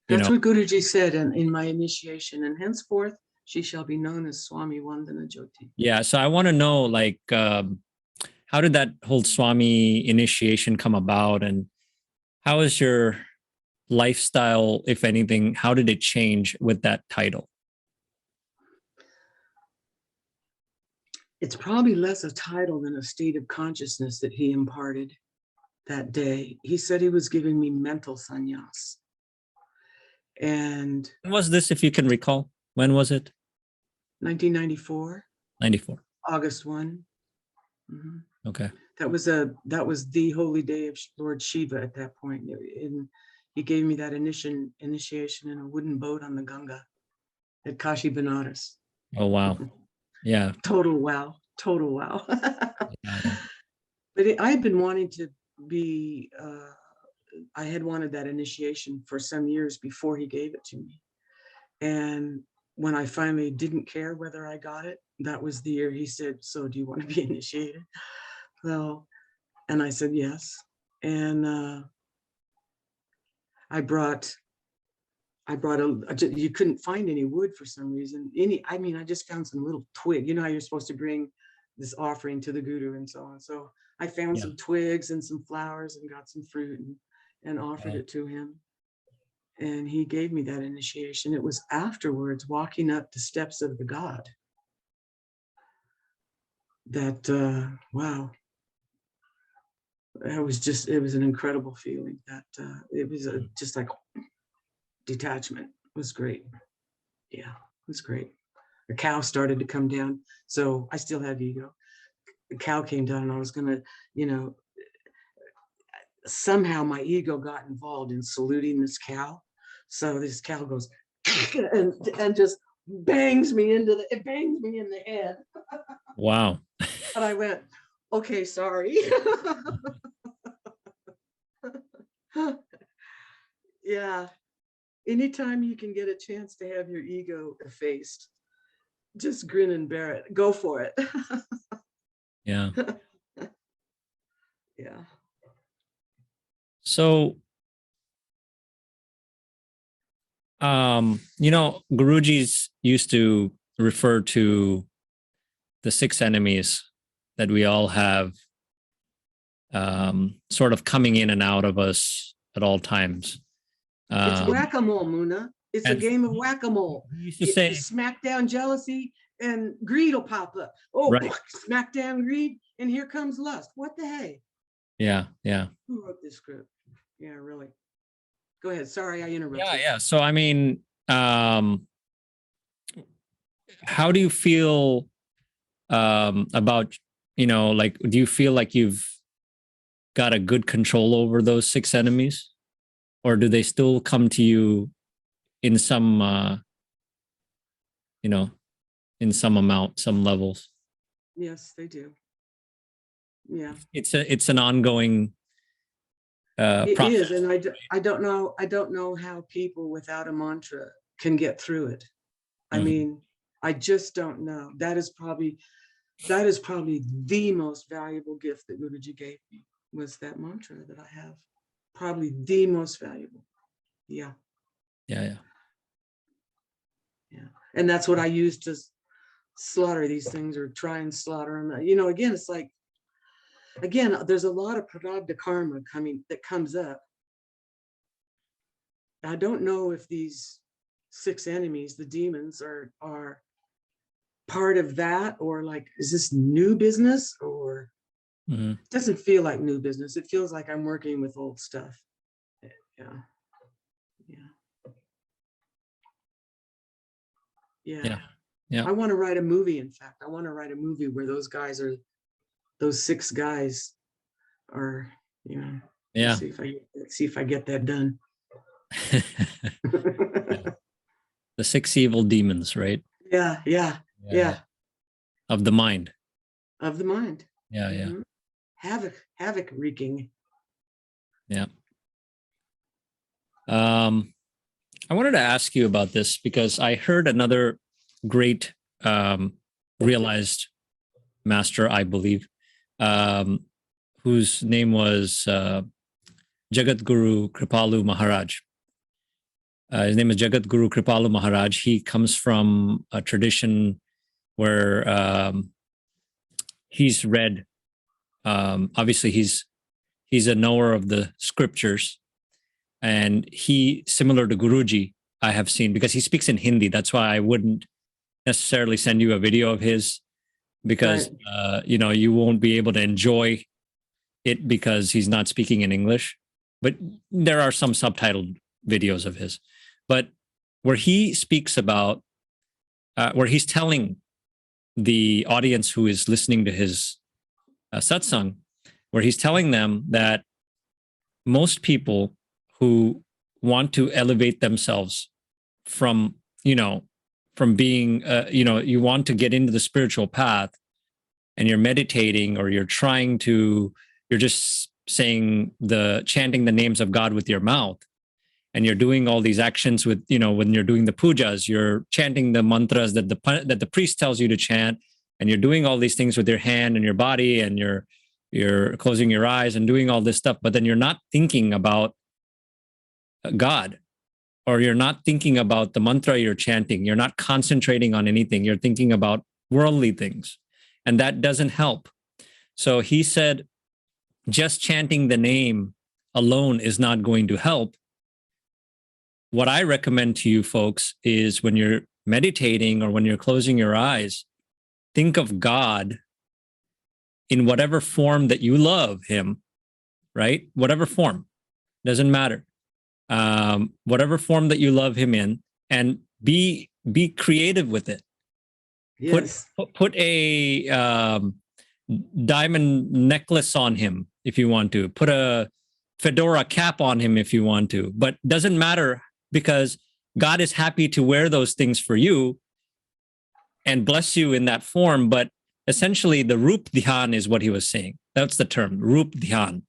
what Guruji said in my initiation, and henceforth she shall be known as Swami Vandana Jyothi. Yeah. So I want to know, like, how did that whole Swami initiation come about, and how is your lifestyle, if anything, how did it change with that title? It's probably less a title than a state of consciousness that he imparted that day. He said he was giving me mental sannyas. And when was this, if you can recall? When was it? 1994. 94. August 1. Mm-hmm. Okay. That was the holy day of Lord Shiva at that point. And he gave me that initiation in a wooden boat on the Ganga at Kashi Benares. Oh, wow. Yeah. Total wow. Yeah. But I had been wanting to be, I had wanted that initiation for some years before he gave it to me. And when I finally didn't care whether I got it, that was the year he said, so do you want to be initiated? So, and I said, yes. And I brought you couldn't find any wood for some reason. I just found some little twig. You know how you're supposed to bring this offering to the Guru and so on. So I found some twigs and some flowers and got some fruit and offered it to him. And he gave me that initiation. It was afterwards, walking up the steps of the God, that, wow, it was an incredible feeling. That it was just like detachment. It was great. Yeah, it was great. A cow started to come down. So I still had ego. The cow came down and I was gonna, somehow my ego got involved in saluting this cow. So this cow goes and just bangs me in the head. Wow. And I went, okay, sorry. Yeah. Anytime you can get a chance to have your ego effaced, just grin and bear it. Go for it. Yeah. Yeah. So, Guruji's used to refer to the six enemies that we all have, sort of coming in and out of us at all times. It's whack-a-mole, Muna. It's a game of whack-a-mole. He used to say, You smack down jealousy and greed will pop up. Oh, right. Smack down greed and here comes lust. What the hey? Yeah, yeah. Who wrote this script? Yeah, really. Go ahead. Sorry, I interrupted. Yeah, yeah. So, I mean, how do you feel about, like, do you feel like you've got a good control over those six enemies? Or do they still come to you in some, in some amount, some levels? Yes, they do. Yeah. It's an ongoing It process. is, and I don't know how people without a mantra can get through it. I mean, I just don't know. That is probably the most valuable gift that Guruji gave me, was that mantra that I have. Probably the most valuable. Yeah. Yeah, yeah. Yeah. And that's what I use to slaughter these things, or try and slaughter them. Again, it's like, there's a lot of prarabdha karma that comes up. I don't know if these six enemies, the demons, are part of that, or like, is this new business, or it doesn't feel like new business. It feels like I'm working with old stuff. Yeah. Yeah. I want to write a movie. In fact, I want to write a movie where those six guys are, yeah. See if I get that done. Yeah. The six evil demons, right? Yeah. Of the mind. Yeah, yeah. Havoc wreaking. Yeah. I wanted to ask you about this because I heard another great realized master, I believe, whose name was Jagat Guru Kripalu Maharaj. His name is Jagat Guru Kripalu Maharaj. He comes from a tradition where he's read, obviously he's a knower of the scriptures, and he, similar to Guruji, I have seen, because he speaks in Hindi. That's why I wouldn't necessarily send you a video of his, because right. You won't be able to enjoy it because he's not speaking in English. But there are some subtitled videos of his. But where he speaks about, where he's telling the audience who is listening to his satsang, where he's telling them that most people who want to elevate themselves from being, you want to get into the spiritual path, and you're meditating, or you're just chanting the names of God with your mouth, and you're doing all these actions with, when you're doing the pujas, you're chanting the mantras that the priest tells you to chant, and you're doing all these things with your hand and your body, and you're closing your eyes and doing all this stuff, but then you're not thinking about God, or you're not thinking about the mantra you're chanting. You're not concentrating on anything. You're thinking about worldly things, and that doesn't help. So he said, just chanting the name alone is not going to help. what I recommend to you folks is when you're meditating or when you're closing your eyes, think of God in whatever form that you love him, right? Whatever form, doesn't matter. Whatever form that you love him in, and be creative with it. Yes. Put a diamond necklace on him if you want to. Put a fedora cap on him if you want to. But doesn't matter, because God is happy to wear those things for you and bless you in that form. But essentially, the Rup Dhyan is what he was saying. That's the term, Rup Dhyan.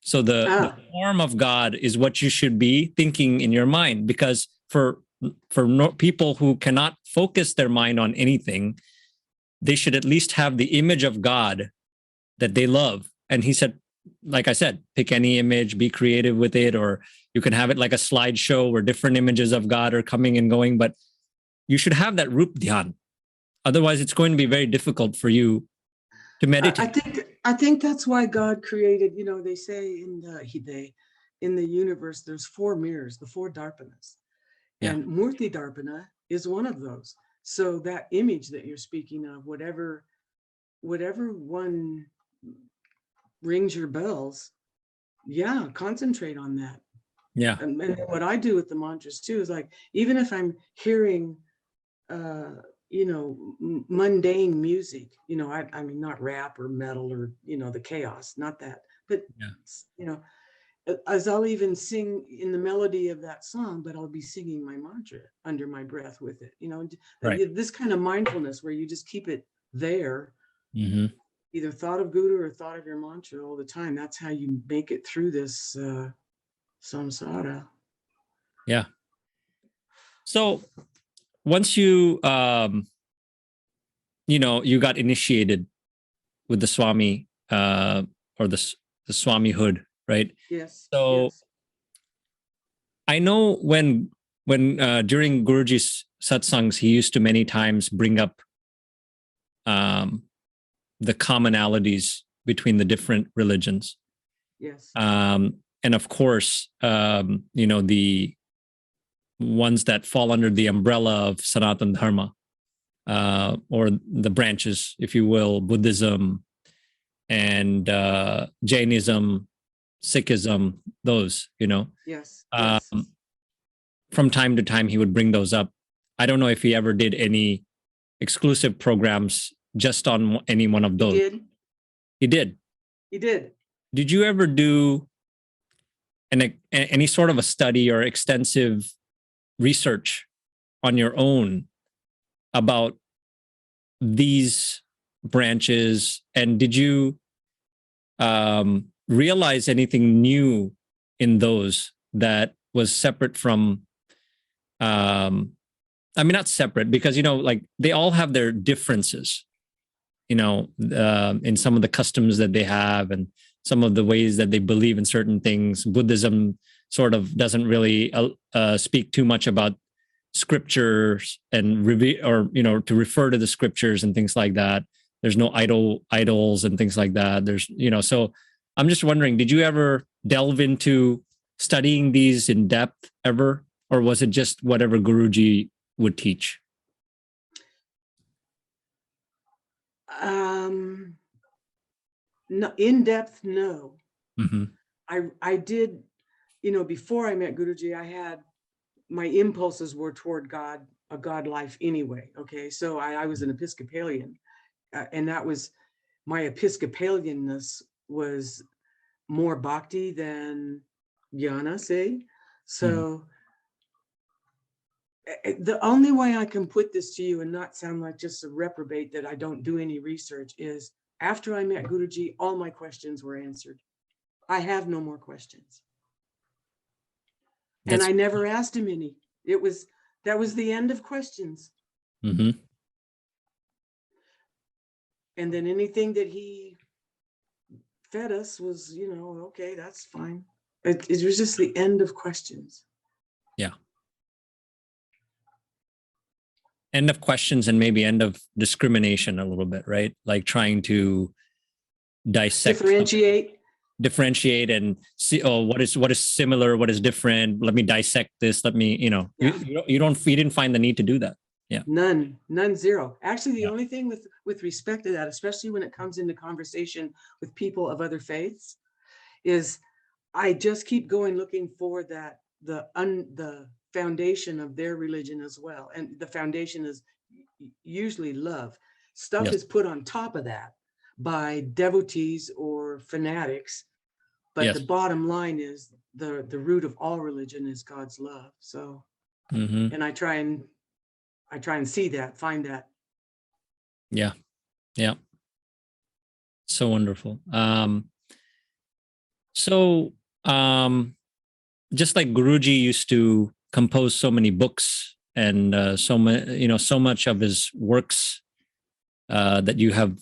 So the form of God is what you should be thinking in your mind, because for people who cannot focus their mind on anything, they should at least have the image of God that they love. And he said, like I said, pick any image, be creative with it, or you can have it like a slideshow where different images of God are coming and going, but you should have that Rup Dhyan. Otherwise, it's going to be very difficult for you to meditate. I think that's why God created, they say in the universe, there's 4 mirrors, the 4 darpanas. Yeah. And Murti Darpana is one of those. So that image that you're speaking of, whatever one rings your bells, concentrate on that. Yeah. And what I do with the mantras too is, like, even if I'm hearing mundane music, I mean, not rap or metal or, the chaos, not that, but, as I'll even sing in the melody of that song, but I'll be singing my mantra under my breath with it, Right. This kind of mindfulness where you just keep it there, Mm-hmm. either thought of Guru or thought of your mantra all the time. That's how you make it through this samsara. Yeah. So once you, you got initiated with the Swami or the Swamihood, right? Yes. So yes. I know when during Guruji's satsangs, he used to many times bring up the commonalities between the different religions. Yes. And of course, the ones that fall under the umbrella of Sanatana Dharma, or the branches, if you will, Buddhism and Jainism, Sikhism, those, Yes. From time to time, he would bring those up. I don't know if he ever did any exclusive programs just on any one of those. He did. Did you ever do any sort of a study or extensive research on your own about these branches? And did you realize anything new in those that was separate from, not separate, because, like, they all have their differences, in some of the customs that they have and some of the ways that they believe in certain things. Buddhism sort of doesn't really speak too much about scriptures and to refer to the scriptures and things like that. There's no idols and things like that. There's, so I'm just wondering, did you ever delve into studying these in depth ever? Or was it just whatever Guruji would teach? No, in depth, no. Mm-hmm. I did, before I met Guruji, my impulses were toward God, a God life anyway. Okay. So I was an Episcopalian, and that was, my Episcopalianness was more bhakti than jnana, say. So the only way I can put this to you and not sound like just a reprobate that I don't do any research is, after I met Guruji, all my questions were answered. I have no more questions. And I never asked him any. That was the end of questions. Mm-hmm. And then anything that he fed us was, okay, that's fine. It was just the end of questions. Yeah. End of questions, and maybe end of discrimination a little bit, right? Like trying to dissect, differentiate. differentiate and see, oh, what is similar, what is different. Let me dissect this. Let me, Yeah. you didn't find the need to do that. Yeah. None, zero. Actually, the Yeah. only thing with respect to that, especially when it comes into conversation with people of other faiths, is I just keep going looking for that the foundation of their religion as well. And the foundation is usually love. Stuff Yes. is put on top of that by devotees or fanatics. But Yes. the bottom line is the root of all religion is God's love. So, and I try and see that, find that. Yeah. Yeah. So wonderful. So just like Guruji used to compose so many books and so much of his works that you have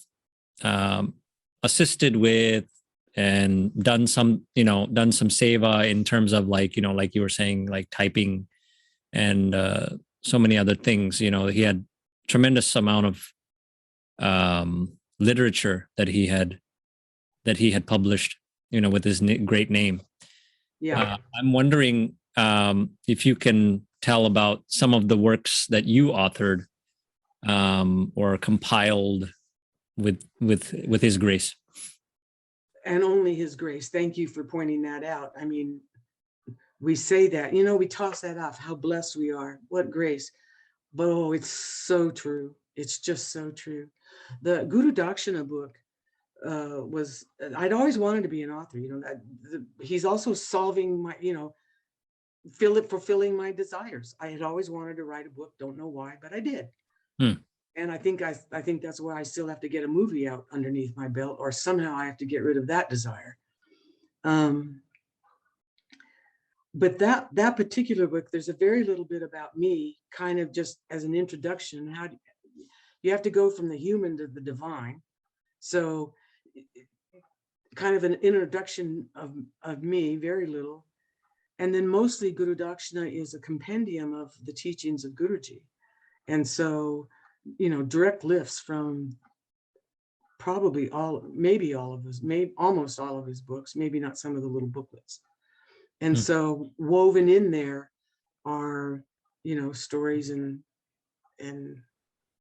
assisted with and done some seva in terms of like you were saying, like typing and so many other things. He had tremendous amount of literature that he had published, with his great name. Yeah. I'm wondering if you can tell about some of the works that you authored or compiled with his grace. And only his grace. Thank you for pointing that out. I mean, we say that, we toss that off, how blessed we are, what grace. But oh, it's so true. It's just so true. The Guru Dakshina book was, I'd always wanted to be an author, he's also solving my, fulfilling my desires. I had always wanted to write a book, don't know why, but I did. And I think that's why I still have to get a movie out underneath my belt, or somehow I have to get rid of that desire. But that particular book, there's a very little bit about me, kind of just as an introduction. How you have to go from the human to the divine. So kind of an introduction of me, very little. And then mostly Guru Dakshina is a compendium of the teachings of Guruji. And so, direct lifts from probably maybe all of his, almost all of his books, maybe not some of the little booklets. And so woven in there are, stories and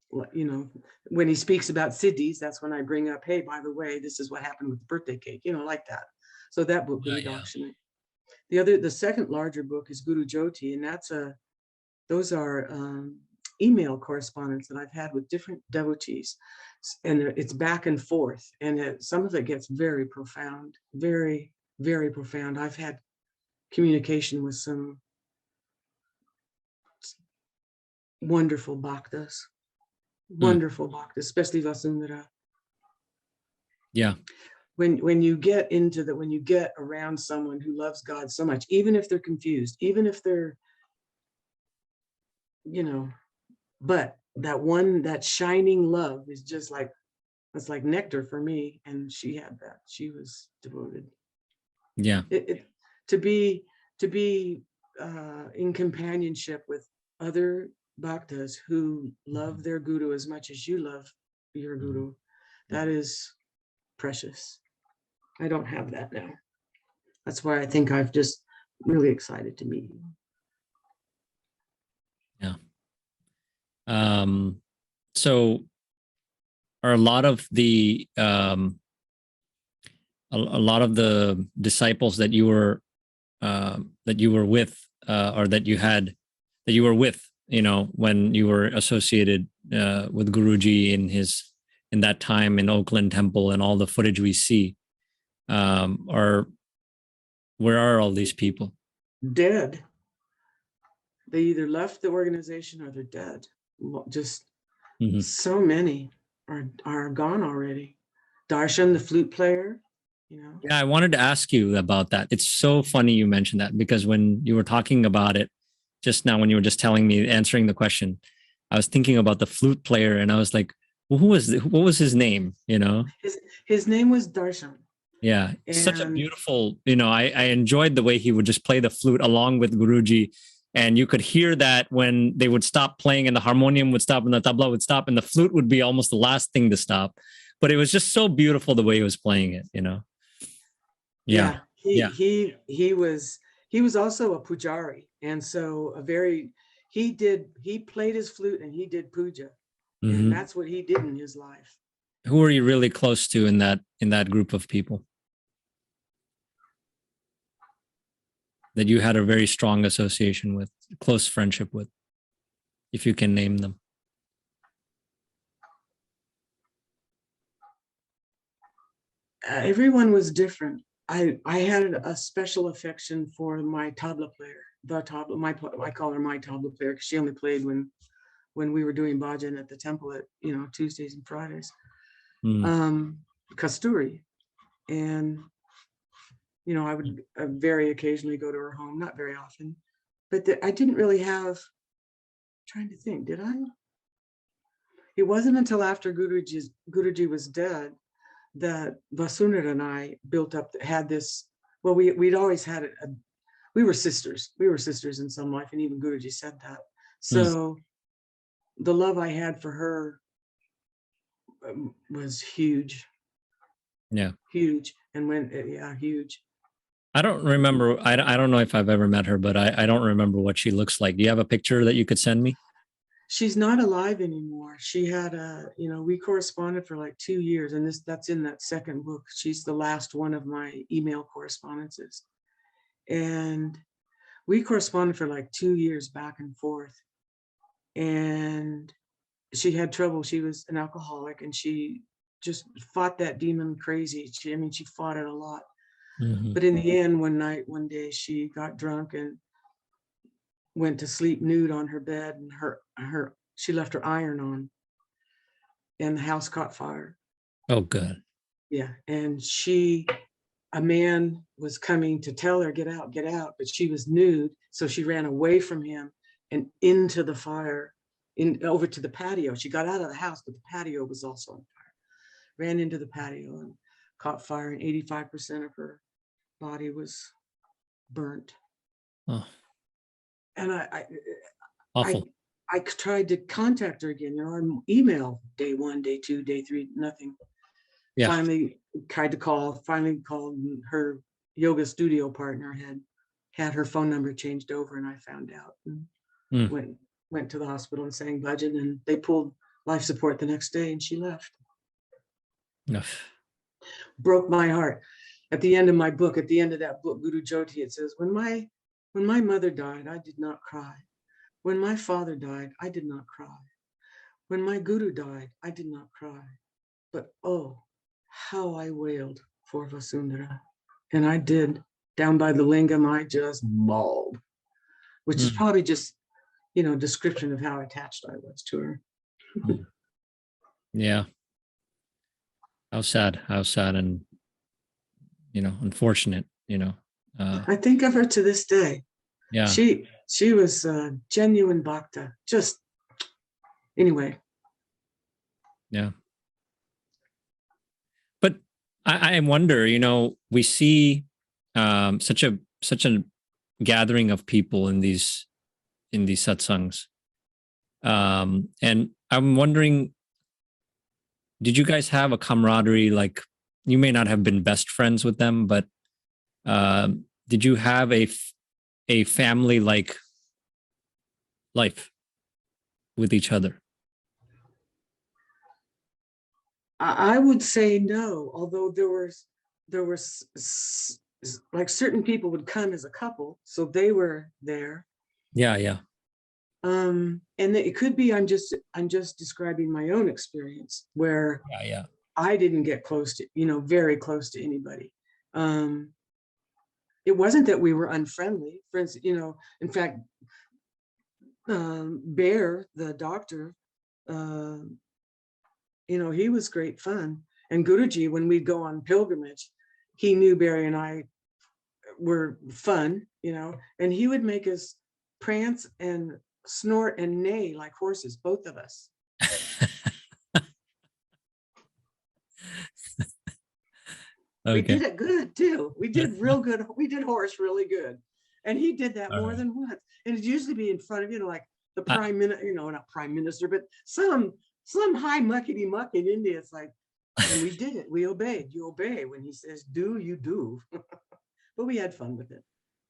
when he speaks about siddhis, that's when I bring up, hey, by the way, this is what happened with the birthday cake, like that. So that book, Guru Dakshina. The second larger book is Guru Jyoti, and those are email correspondence that I've had with different devotees, and it's back and forth, and some of it gets very profound, very, very profound. I've had communication with some wonderful bhaktas, especially Vasundhara. Yeah. When you get when you get around someone who loves God so much, even if they're confused, even if they're, but that shining love is just like, it's like nectar for me. And she had that. She was devoted. Yeah. To be in companionship with other bhaktas who love their guru as much as you love your guru, that is precious. I don't have that now. That's why I think I've just really excited to meet you. Yeah. So are a lot of the disciples that you were with, or that you were with, when you were associated with Guruji in that time in Oakland Temple, and all the footage we see, where are all these people? Dead. They either left the organization or they're dead. Just so many are gone already. Darshan, the flute player, Yeah, I wanted to ask you about that. It's so funny you mentioned that, because when you were talking about it just now, when you were just telling me, answering the question, I was thinking about the flute player, and I was like, well, what was his name? His name was Darshan. Yeah, such a beautiful, I enjoyed the way he would just play the flute along with Guruji, and you could hear that when they would stop playing and the harmonium would stop and the tabla would stop and the flute would be almost the last thing to stop. But it was just so beautiful the way he was playing it, Yeah. Yeah. He was also a pujari, and so he played his flute and he did puja, and Hmm. that's what he did in his life. Who are you really close to in that group of people that you had a very strong association with, close friendship with, if you can name them? Everyone was different. I had a special affection for my tabla player, I call her my tabla player because she only played when we were doing bhajan at the temple at Tuesdays and Fridays. Mm. Kasturi, and I would very occasionally go to her home, not very often, but I didn't really have. Trying to think, did I? It wasn't until after Guruji was dead that Vasundhara and I had this. Well, we'd always had it. We were sisters. We were sisters in some life, and even Guruji said that. Mm. So the love I had for her was huge. Yeah. Huge. And huge. I don't remember. I don't know if I've ever met her, but I don't remember what she looks like. Do you have a picture that you could send me? She's not alive anymore. She had we corresponded for like 2 years, and that's in that second book. She's the last one of my email correspondences. And we corresponded for like 2 years back and forth. And she had trouble. She was an alcoholic, and she just fought that demon crazy. She fought it a lot. Mm-hmm. But in the end, one day, she got drunk and went to sleep nude on her bed, and she left her iron on, and the house caught fire. Oh, good. Yeah, and a man was coming to tell her, get out, but she was nude, so she ran away from him and into the fire, over to the patio. She got out of the house, but the patio was also on fire. Ran into the patio and caught fire, and 85% of her body was burnt. Oh, And awful. I tried to contact her again, on email, day 1, day 2, day 3, nothing. Yeah. Finally called her yoga studio partner, had her phone number changed over, and I found out, and went to the hospital and sang bhajan, and they pulled life support the next day, and she left. Broke my heart. At the end of my book, at the end of that book, Guru Jyoti, it says, when my mother died, I did not cry. When my father died, I did not cry. When my guru died, I did not cry. But oh, how I wailed for Vasundhara. And I did. Down by the lingam, I just bawled, which is probably just, description of how attached I was to her. Yeah. How sad, and, unfortunate, I think of her to this day. Yeah. She was a genuine bhakta. Just, anyway. Yeah. But I wonder, we see such a gathering of people in these satsangs. And I'm wondering, did you guys have a camaraderie? Like, you may not have been best friends with them, but did you have a family-like life with each other? I would say no, although there was like certain people would come as a couple, so they were there. Yeah. And it could be I'm just describing my own experience where I didn't get close to, very close to anybody. It wasn't that we were unfriendly. For instance, in fact, Bear, the doctor, he was great fun. And Guruji, when we'd go on pilgrimage, he knew Barry and I were fun, and he would make us prance and snort and neigh like horses, both of us. Okay. We did it good too. We did real good. We did horse really good. And he did that more than once. And it'd usually be in front of, like the prime minister, not prime minister, but some high muckety muck in India. It's like, and we did it. We obeyed. You obey. When he says do, you do. but we had fun with it.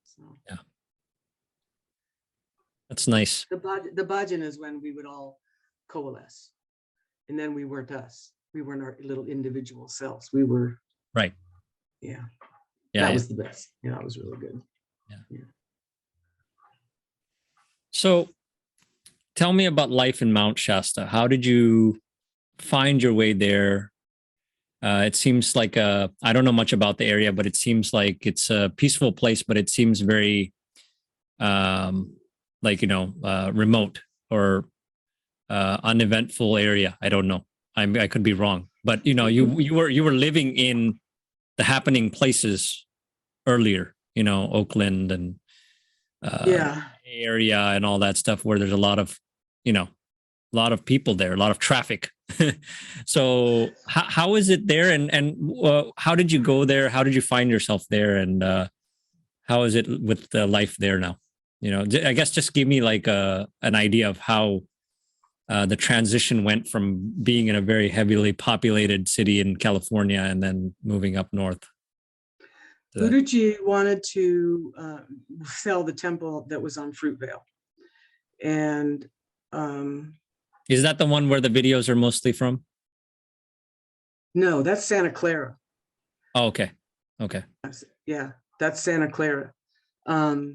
So Yeah. That's nice. the bhajan is when we would all coalesce, and then we weren't us. We weren't our little individual selves. We were, Right. yeah. Yeah. That was the best. Yeah, that was really good. Yeah. So tell me about life in Mount Shasta. How did you find your way there? It seems like I don't know much about the area, but it seems like it's a peaceful place, but it seems very remote or uneventful area. I don't know. I could be wrong, but you were living in the happening places earlier, Oakland and area and all that stuff where there's a lot of people there, a lot of traffic. So how is it there, and how did you go there? How did you find yourself there, and how is it with the life there now? I guess just give me like an idea of how the transition went from being in a very heavily populated city in California and then moving up north. Guruji wanted to sell the temple that was on Fruitvale. And is that the one where the videos are mostly from? No, that's Santa Clara. Oh, okay. Yeah, that's Santa Clara. I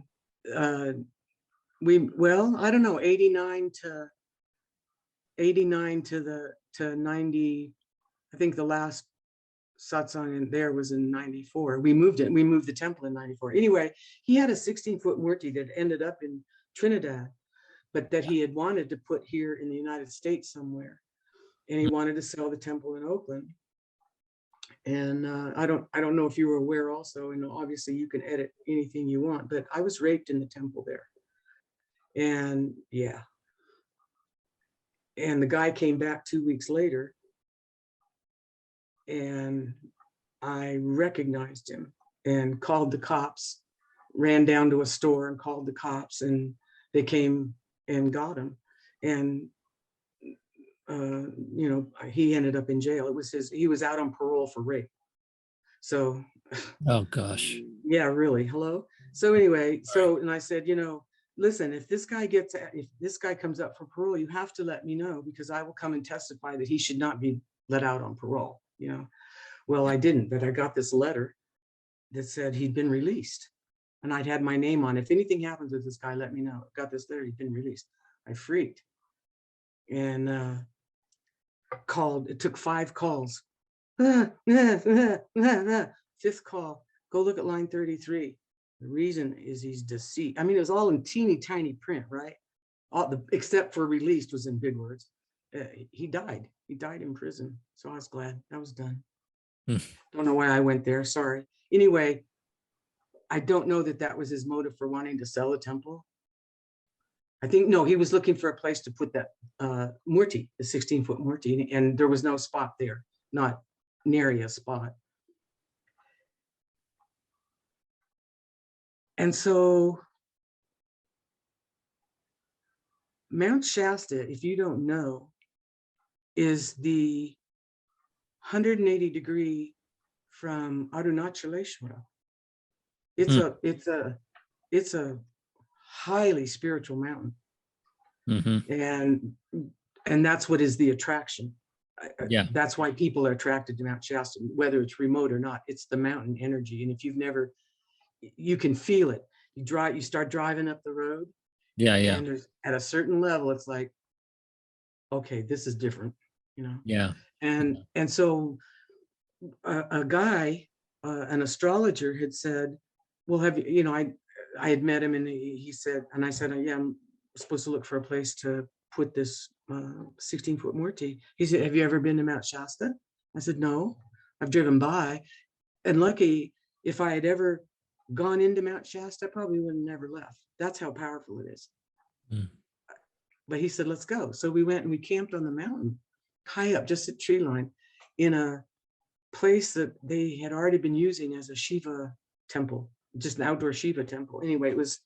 don't know, 89 to 90. I think the last satsang in there was in 94. We moved the temple in 94. Anyway, he had a 16-foot murti that ended up in Trinidad, but that he had wanted to put here in the United States somewhere. And he wanted to sell the temple in Oakland. And I don't know if you were aware also, and obviously you can edit anything you want, but I was raped in the temple there. And yeah. And the guy came back 2 weeks later, and I recognized him and called the cops, ran down to a store and called the cops, and they came and got him. And he ended up in jail. He was out on parole for rape. So oh gosh. Yeah, really. Hello. So anyway, and I said, listen, if this guy comes up for parole, you have to let me know, because I will come and testify that he should not be let out on parole. Well, I didn't, but I got this letter that said he'd been released, and I'd had my name on. If anything happens with this guy, let me know. I got this letter, he'd been released. I freaked and called. It took 5 calls. 5th call, go look at line 33. The reason is he's deceased. I mean, it was all in teeny tiny print, right? Except for released was in big words. He died. He died in prison. So I was glad that was done. Don't know why I went there. Sorry. Anyway, I don't know that was his motive for wanting to sell the temple. I think, no, he was looking for a place to put that murti, the 16-foot murti, and there was no spot there, not nary a spot. And so Mount Shasta, if you don't know, is the 180-degree from Arunachaleshwara. It's a highly spiritual mountain. And that's what is the attraction. Yeah. That's why people are attracted to Mount Shasta, whether it's remote or not. It's the mountain energy. And if you've never, you can feel it. You start driving up the road. Yeah. And at a certain level, it's like, okay, this is different, Yeah. And so a guy, an astrologer, had said, well, have you, I had met him, and he said, and I said, yeah, I'm supposed to look for a place to put this 16-foot murti. He said, have you ever been to Mount Shasta? I said, no, I've driven by. And lucky, if I had ever gone into Mount Shasta, I probably would have never left. That's how powerful it is. But he said, let's go. So we went and we camped on the mountain, high up, just at tree line, in a place that they had already been using as a Shiva temple, just an outdoor Shiva temple. Anyway, it was,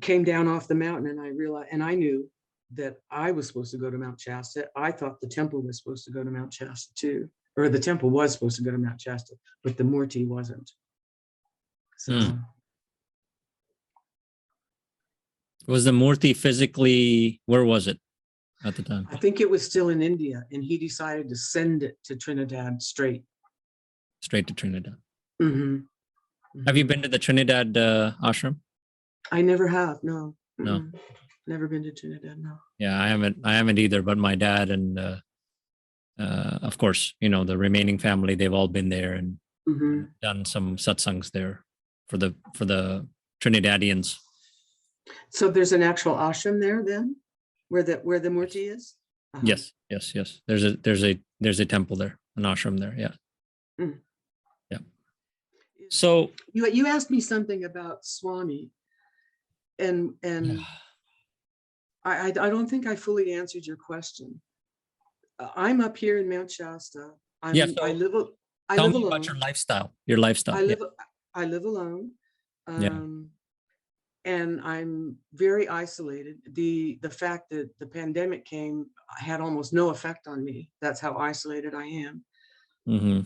came down off the mountain, and I realized, and I knew that I was supposed to go to Mount Shasta. I thought the temple was supposed to go to Mount Shasta too. or the temple was supposed to go to Mount Shasta, but the Murti wasn't. So Was the Murti physically, where was it at the time? I think it was still in India, and he decided to send it to Trinidad straight. Straight to Trinidad. Mm-hmm. Have you been to the Trinidad ashram? I never have. No. No. Never been to Trinidad. No. Yeah, I haven't either. But my dad and of course, you know, the remaining family, they've all been there and done some satsangs there for the Trinidadians. So there's an actual ashram there then, where the Murti is? Yes. There's a temple there, an ashram there. Yeah. Yeah. So you asked me something about Swami, and I don't think I fully answered your question. I'm up here in Mount Shasta. I live tell me alone. about your lifestyle. Your lifestyle. I live alone. And I'm very isolated. The fact that the pandemic came had almost no effect on me. That's how isolated I am. Mm-hmm.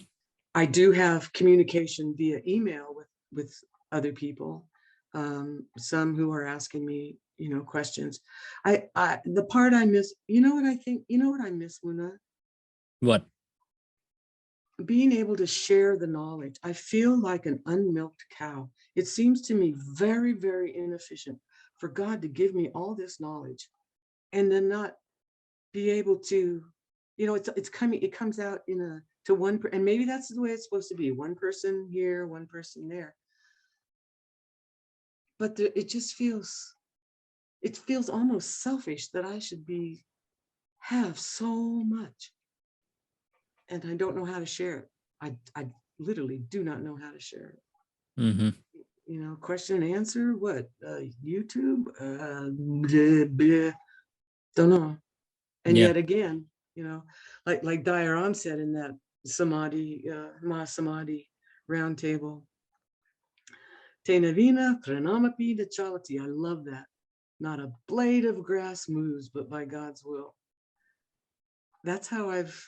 I do have communication via email with other people, some who are asking me, you know, questions. The part I miss, you know what I think, you know what I miss, Muna? What? Being able to share the knowledge. I feel like an unmilked cow. It seems to me very, very inefficient for God to give me all this knowledge and then not be able to, you know, it comes out to one, and maybe that's the way it's supposed to be. One person here, one person there. But it feels almost selfish that I should have so much. And I don't know how to share it. I literally do not know how to share it. Mm-hmm. You know, question and answer, what? YouTube? Blah, blah. Don't know. And yet again, you know, like Dayaram said in that Samadhi, Mahasamadhi round table, Te Navina Pranamapi Dachalati. I love that. Not a blade of grass moves, but by God's will. That's how I've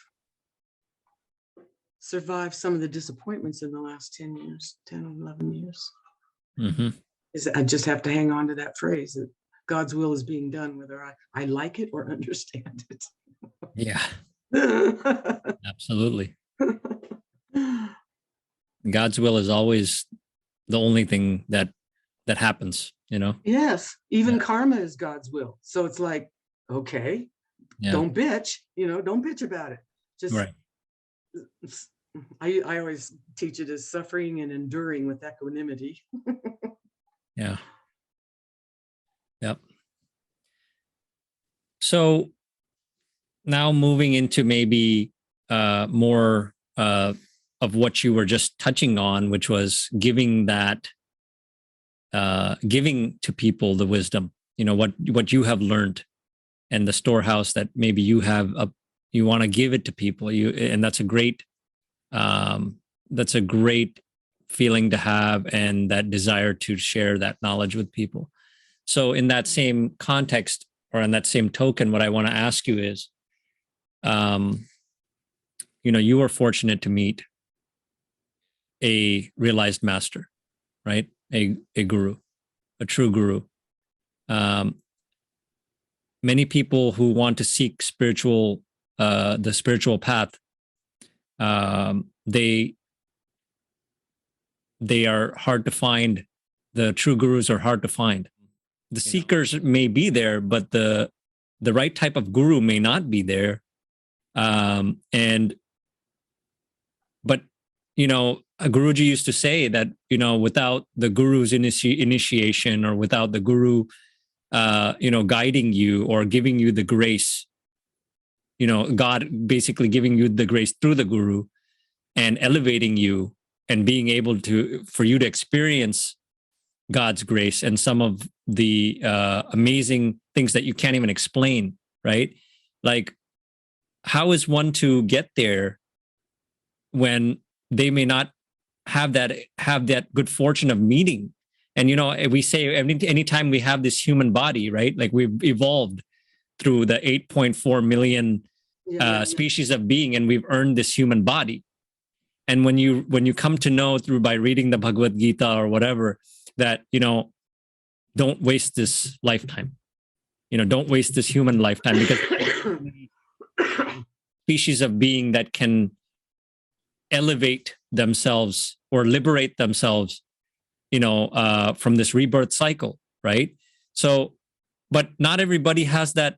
survived some of the disappointments in the last 10 years, 10, 11 years. Mm-hmm. I just have to hang on to that phrase that God's will is being done, whether I like it or understand it. Yeah. Absolutely. God's will is always the only thing that happens, you know? Yes. Even karma is God's will. So it's like, okay, don't bitch, you know, don't bitch about it. Just right. I always teach it as suffering and enduring with equanimity. Yeah. Yep. So now moving into maybe more of what you were just touching on, which was giving to people the wisdom, you know, what you have learned and the storehouse that maybe you have you want to give it to people, and that's a great feeling to have, and that desire to share that knowledge with people. So in that same context, or in that same token, what I want to ask you is, you know, you were fortunate to meet a realized master, right? A guru, a true guru. Many people who want to seek the spiritual path, they are hard to find. The true gurus are hard to find. The seekers may be there, but the right type of guru may not be there. But you know, a Guruji used to say that, you know, without the guru's initiation, or without the guru, you know, guiding you or giving you the grace, you know, God basically giving you the grace through the guru and elevating you and being able for you to experience God's grace and some of the amazing things that you can't even explain, right? Like, how is one to get there when they may not have that good fortune of meeting? And, you know, we say anytime we have this human body, right? Like, we've evolved through the 8.4 million species of being, and we've earned this human body. And when you come to know through by reading the Bhagavad Gita or whatever, that, don't waste this lifetime. Don't waste this human lifetime, because species of being that can elevate themselves or liberate themselves, from this rebirth cycle, right? So, but not everybody has that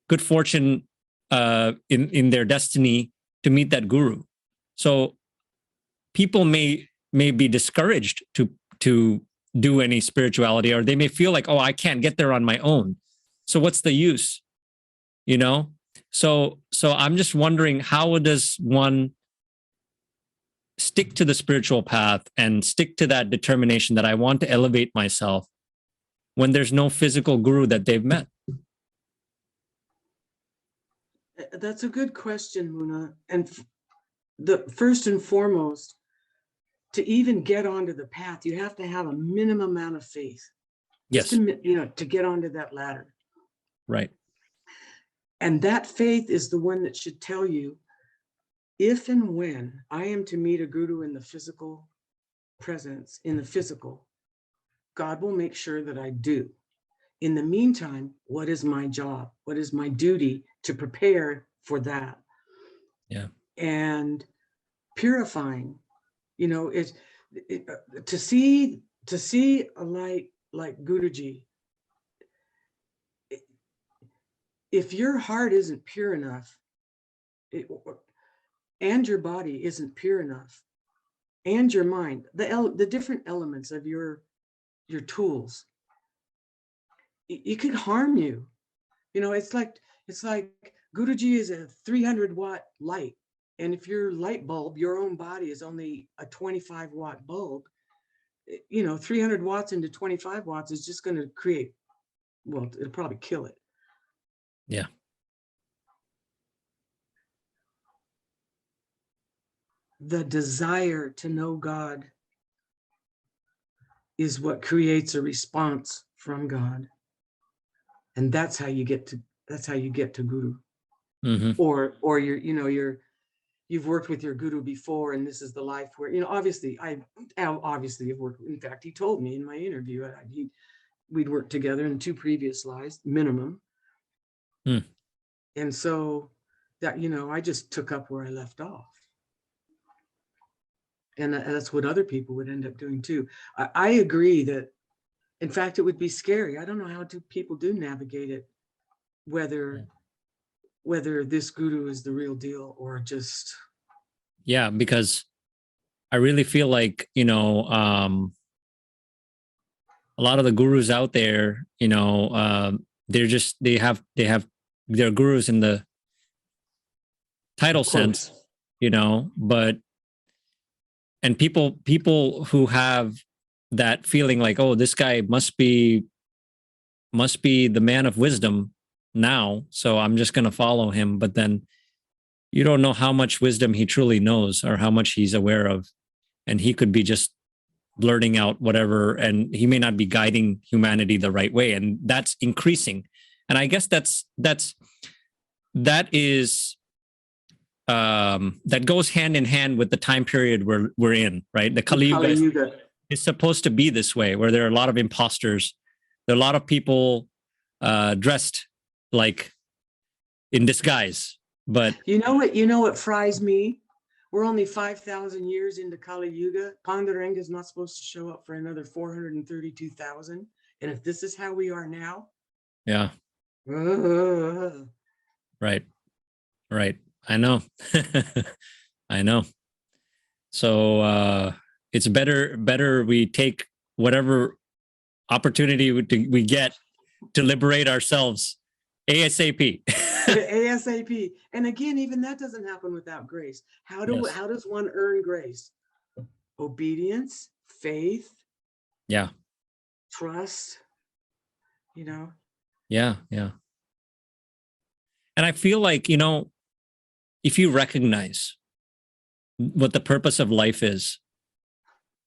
good fortune in their destiny to meet that guru. So people may be discouraged to do any spirituality, or they may feel like, oh, I can't get there on my own. So what's the use? So I'm just wondering, how does one stick to the spiritual path and stick to that determination that I want to elevate myself when there's no physical guru that they've met? That's a good question, Muna. And the first and foremost, to even get onto the path, you have to have a minimum amount of faith. Yes. To get onto that ladder. Right. And that faith is the one that should tell you, if and when I am to meet a guru in the physical presence, in the physical, God will make sure that I do. In the meantime, what is my job? What is my duty to prepare for that? Yeah. And purifying, to see a light like Guruji. If your heart isn't pure enough, and your body isn't pure enough, and your mind, the different elements of your tools, it could harm you. It's like Guruji is a 300-watt light, and if your light bulb, your own body, is only a 25-watt bulb, 300 watts into 25 watts is just going to create, well, it'll probably kill it. Yeah. The desire to know God is what creates a response from God. And that's how you get to Guru. Mm-hmm. Or you've worked with your Guru before, and this is the life where, obviously have worked. In fact, he told me in my interview, we'd worked together in 2 previous lives, minimum. And so that, I just took up where I left off. And that's what other people would end up doing too. I agree that, in fact, it would be scary. I don't know how people do navigate it, whether this guru is the real deal or just. Yeah, because I really feel like, a lot of the gurus out there, they have their gurus in the title sense, but, and people who have that feeling like, oh, this guy must be the man of wisdom now, so I'm just going to follow him. But then you don't know how much wisdom he truly knows or how much he's aware of. And he could be just blurting out whatever, and he may not be guiding humanity the right way. And that's increasing. And I guess that goes hand in hand with the time period we're in, right? The Kali Yuga is supposed to be this way, where there are a lot of imposters. There are a lot of people dressed like in disguise. But you know what fries me? We're only 5,000 years into Kali Yuga. Panduranga is not supposed to show up for another 432,000. And if this is how we are now, yeah, right. I know. I know. So it's better we take whatever opportunity we get to liberate ourselves ASAP. ASAP. And again, even that doesn't happen without grace. How does one earn grace? Obedience, faith, trust, Yeah. And I feel like, if you recognize what the purpose of life is,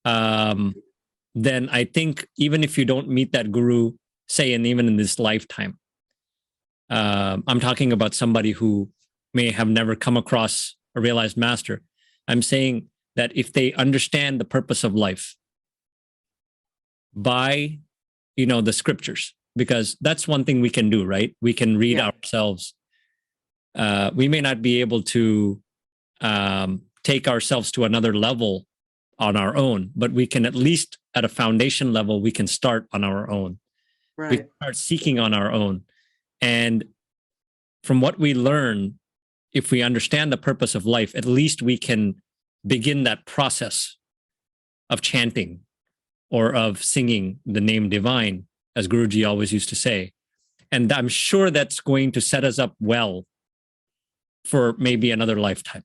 then I think even if you don't meet that guru, say, and even in this lifetime, I'm talking about somebody who may have never come across a realized master. I'm saying that if they understand the purpose of life by, the scriptures, because that's one thing we can do, right? We can read ourselves. We may not be able to take ourselves to another level on our own, but we can at least at a foundation level, we can start on our own. Right. We can start seeking on our own. And from what we learn, if we understand the purpose of life, at least we can begin that process of chanting or of singing the name divine, as Guruji always used to say. And I'm sure that's going to set us up well for maybe another lifetime.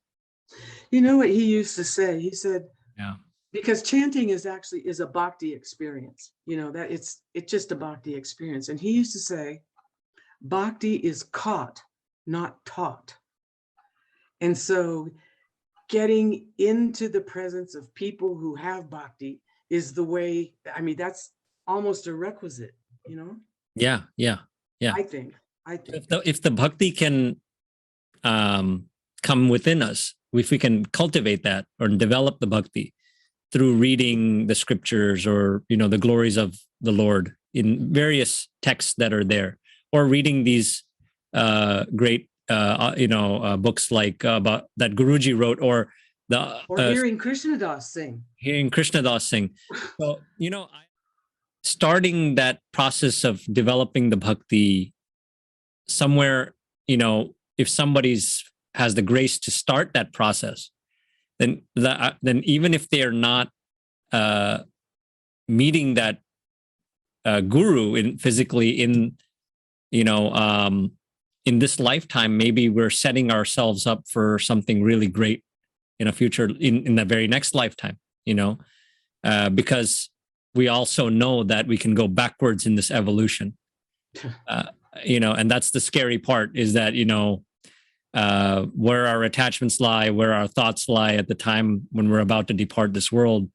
You know what he used to say? He said, yeah, because chanting is a bhakti experience, that it's just a bhakti experience. And he used to say, bhakti is caught, not taught. And so getting into the presence of people who have bhakti is the way, that's almost a requisite, Yeah. I think. If the bhakti can come within us, if we can cultivate that or develop the bhakti through reading the scriptures or, the glories of the Lord in various texts that are there, or reading these great, books like about that Guruji wrote, or hearing Krishnadas sing. So, starting that process of developing the bhakti somewhere, if somebody's has the grace to start that process, then even if they're not meeting that guru physically in this lifetime, maybe we're setting ourselves up for something really great in a future, in the very next lifetime, because we also know that we can go backwards in this evolution, and that's the scary part, is that, where our attachments lie, where our thoughts lie at the time when we're about to depart this world,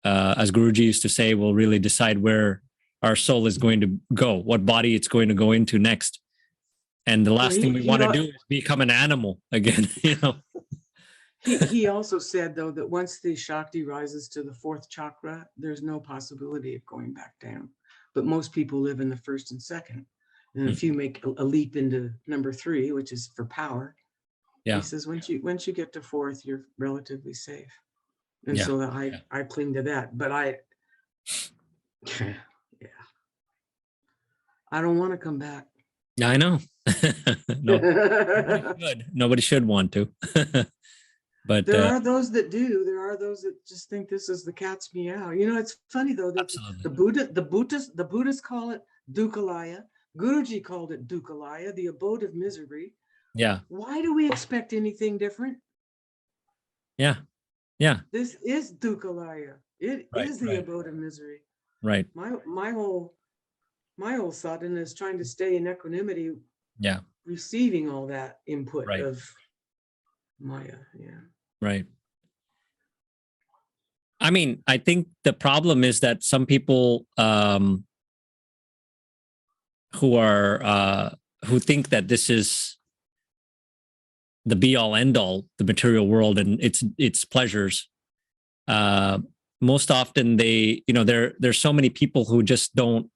as Guruji used to say, will really decide where our soul is going to go, what body it's going to go into next. And the last thing we want to do is become an animal again, He also said, though, that once the Shakti rises to the fourth chakra, there's no possibility of going back down. But most people live in the first and second. And if you make a leap into number 3, which is for power, he says, once you get to fourth, you're relatively safe. And so I cling to that. But I don't want to come back. Yeah, I know. No, nobody should want to. But there are those that do. There are those that just think this is the cat's meow. It's funny though that the Buddhists call it Dukhalaya. Guruji called it Dukhalaya, the abode of misery. Yeah. Why do we expect anything different? Yeah. This is Dukhalaya. It is the abode of misery. Right. My whole sadhana is trying to stay in equanimity. Yeah. Receiving all that input of Maya. Yeah. Right. I mean, I think the problem is that some people who think that this is the be all end all, the material world and its pleasures. Most often there's so many people who just don't,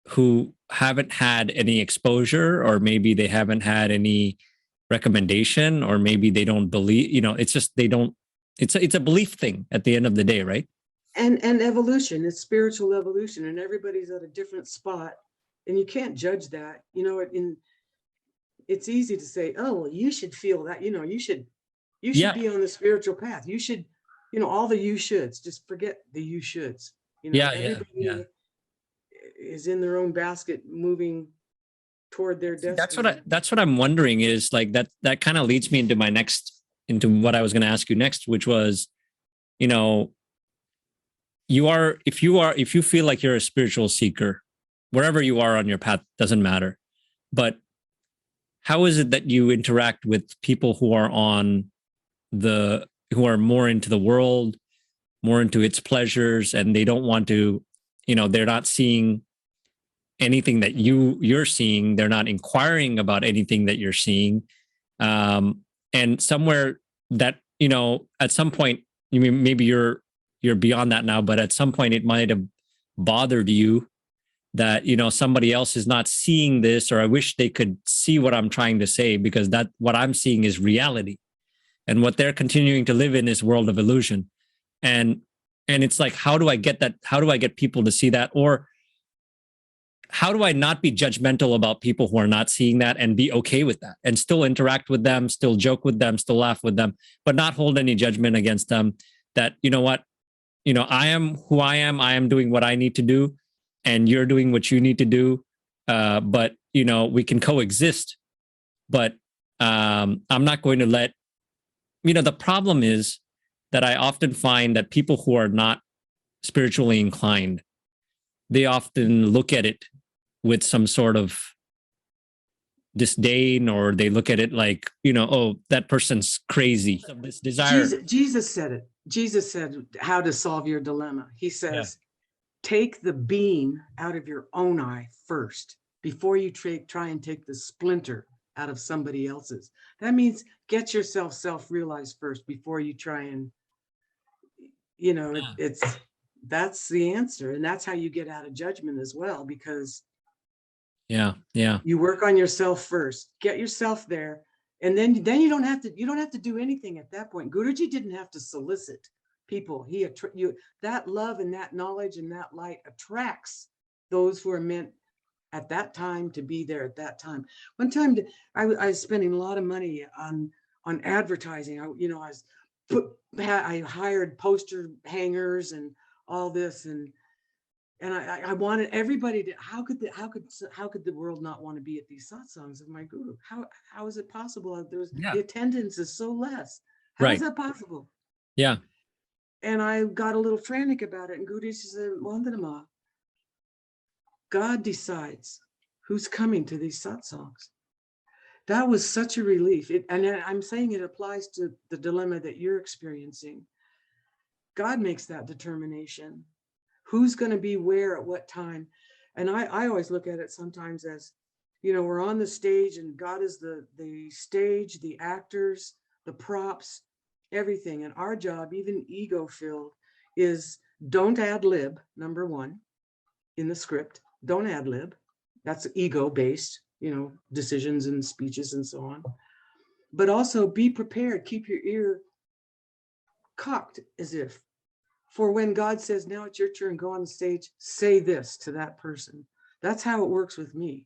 who haven't had any exposure, or maybe they haven't had any recommendation, or maybe they don't believe, it's just, it's a belief thing at the end of the day, right? And evolution, it's spiritual evolution, and everybody's at a different spot, and you can't judge that. It's easy to say, oh, well, you should feel that, you should be on the spiritual path. You should, all the you shoulds, just forget the you shoulds. Everybody is in their own basket, moving toward their destiny. That's what I'm wondering, is like that kind of leads me into what I was going to ask you next, which was, if you feel like you're a spiritual seeker, wherever you are on your path, doesn't matter. But how is it that you interact with people who are more into the world, more into its pleasures, and they don't want to, they're not seeing anything that you're seeing. They're not inquiring about anything that you're seeing. And somewhere that, at some point, maybe you're beyond that now, but at some point it might have bothered you that, somebody else is not seeing this, or I wish they could see what I'm trying to say, because that what I'm seeing is reality. And what they're continuing to live in is world of illusion. And it's like, how do I get that? How do I get people to see that? Or how do I not be judgmental about people who are not seeing that and be okay with that and still interact with them, still joke with them, still laugh with them, but not hold any judgment against them? That, what, I am who I am doing what I need to do, and you're doing what you need to do. But, we can coexist. But I'm not going to let, the problem is that I often find that people who are not spiritually inclined, they often look at it with some sort of disdain, or they look at it like, oh, that person's crazy. This desire. Jesus said it. Jesus said how to solve your dilemma. He says, take the beam out of your own eye first before you try and take the splinter out of somebody else's. That means get yourself self-realized first before you try and, that's the answer. And that's how you get out of judgment as well, because you work on yourself first, get yourself there. And then you don't have to do anything at that point. Guruji didn't have to solicit people. That love and that knowledge and that light attracts those who are meant at that time to be there at that time. One time I was spending a lot of money on advertising. I hired poster hangers and all this, and I wanted everybody to. How could the world not want to be at these satsangs of my guru? How is it possible? The attendance is so less. How is that possible? Yeah. And I got a little frantic about it, and Guruji said, "Vandana, God decides who's coming to these satsangs." That was such a relief. And I'm saying it applies to the dilemma that you're experiencing. God makes that determination. Who's going to be where at what time? And I always look at it sometimes as, we're on the stage, and God is the stage, the actors, the props, everything. And our job, even ego-filled, is don't ad lib, number one, in the script. Don't ad lib. That's ego-based, decisions and speeches and so on. But also be prepared. Keep your ear cocked as if, for when God says, now it's your turn, go on the stage, say this to that person. That's how it works with me.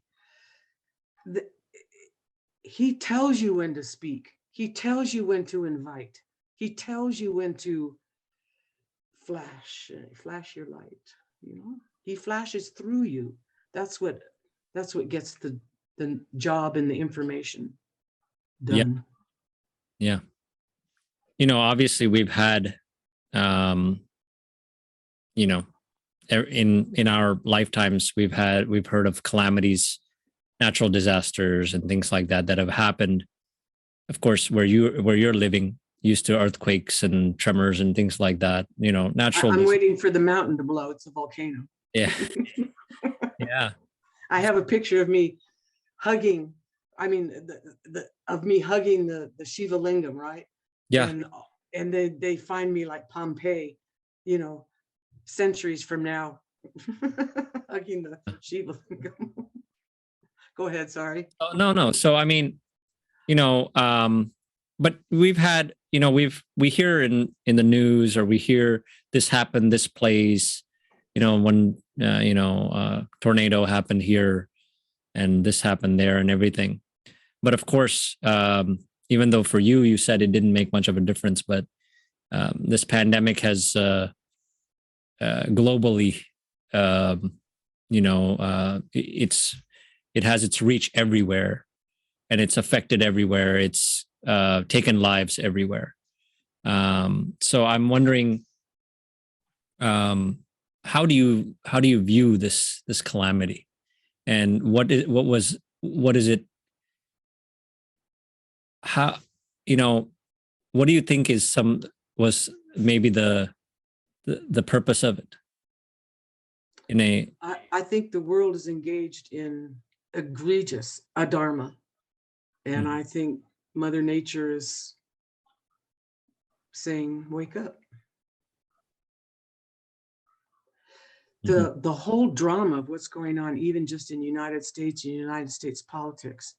He tells you when to speak. He tells you when to invite. He tells you when to flash your light. He flashes through you. That's what gets the job and the information done. Yeah. Obviously we've had, in our lifetimes, we've heard of calamities, natural disasters, and things like that have happened. Of course, where you're living, used to earthquakes and tremors and things like that. Natural. I'm waiting for the mountain to blow. It's a volcano. Yeah. Yeah. I have a picture of me hugging. Of me hugging the Shiva Lingam, right? Yeah. And they find me like Pompeii, centuries from now, hugging the Shiva Lingam. Go ahead. Sorry. Oh, no. So, but we've had, we hear in the news, or we hear this happened, this place, when, tornado happened here and this happened there and everything. But of course, even though for you said it didn't make much of a difference, but this pandemic has globally, it has its reach everywhere, and it's affected everywhere. It's taken lives everywhere. So I'm wondering, how do you view this calamity, and what is it? How, what do you think was maybe the purpose of it? in a, I think the world is engaged in egregious adharma. And Mhm. I think Mother Nature is saying, wake up. Mhm. The whole drama of what's going on, even just in United States and United States politics,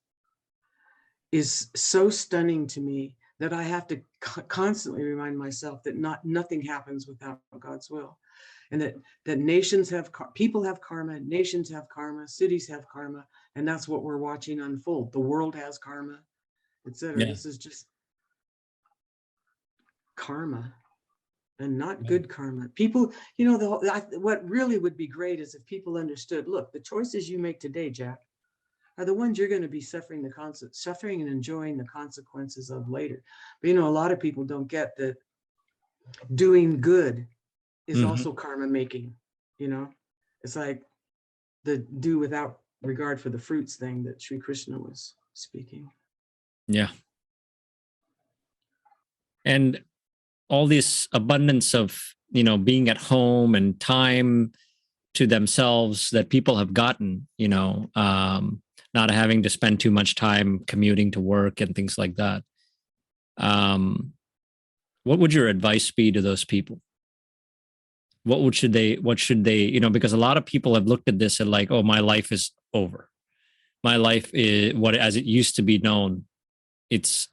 is so stunning to me that I have to constantly remind myself that nothing happens without God's will, and that nations have people have karma, nations have karma, cities have karma, and that's what we're watching unfold. The world has karma, etc. Yeah. This is just karma, and not Yeah. good karma. People, what really would be great is if people understood, look, the choices you make today, Jack, are the ones you're going to be suffering and enjoying the consequences of later. But a lot of people don't get that doing good is Mhm. also karma making. It's like the do without regard for the fruits thing that Sri Krishna was speaking. Yeah. And all this abundance of, being at home and time to themselves that people have gotten, not having to spend too much time commuting to work and things like that. What would your advice be to those people? What should they, because a lot of people have looked at this and like, oh, my life is over. My life is what as it used to be known. It's,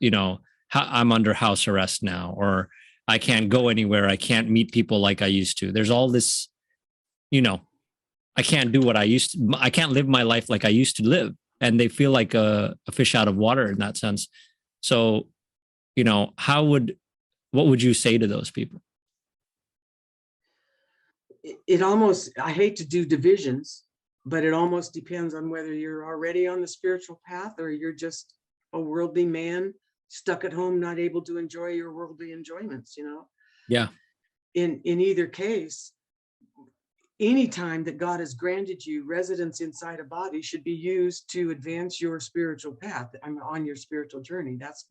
I'm under house arrest now, or I can't go anywhere. I can't meet people like I used to. There's all this, you know, I can't do what I can't live my life like I used to live. And they feel like a fish out of water in that sense. So, what would you say to those people? It almost, I hate to do divisions, but it almost depends on whether you're already on the spiritual path or you're just a worldly man stuck at home, not able to enjoy your worldly enjoyments. Yeah. In either case, any time that God has granted you residence inside a body should be used to advance your spiritual path. I'm on your spiritual journey. That's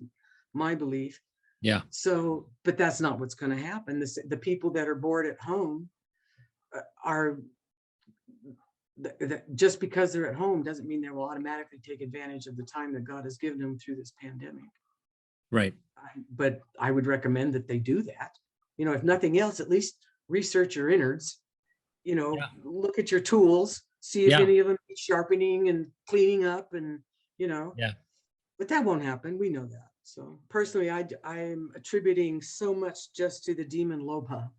my belief. Yeah. So, but that's not what's going to happen. The people that are bored at home are just because they're at home doesn't mean they will automatically take advantage of the time that God has given them through this pandemic. Right. But I would recommend that they do that. If nothing else, at least research your innards. Yeah. Look at your tools, see if Yeah. any of them need sharpening and cleaning up, and Yeah. but that won't happen. We know that. So personally, I'm attributing so much just to the demon Lobha,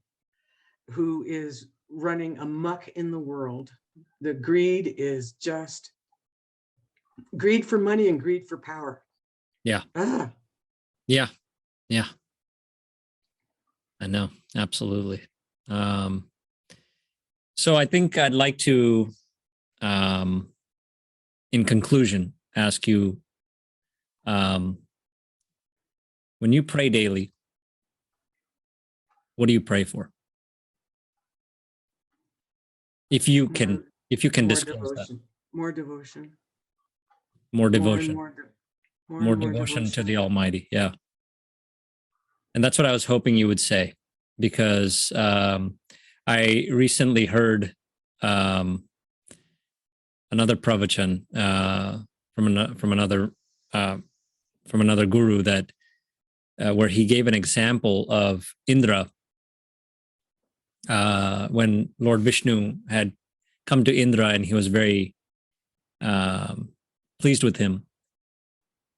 who is running amok in the world. The greed is just greed for money and greed for power. Yeah. Ah, Yeah. Yeah. I know. Absolutely. Um, so I think I'd like to, um, in conclusion, ask you, um, when you pray daily, what do you pray for? If you can, more, if you can more disclose that, devotion, more devotion, more more and devotion, more, more more and more devotion to devotion. the Almighty. Yeah. And that's what I was hoping you would say, because I recently heard um, another pravachan uh, from another guru that where he gave an example of Indra when Lord Vishnu had come to Indra and he was very pleased with him,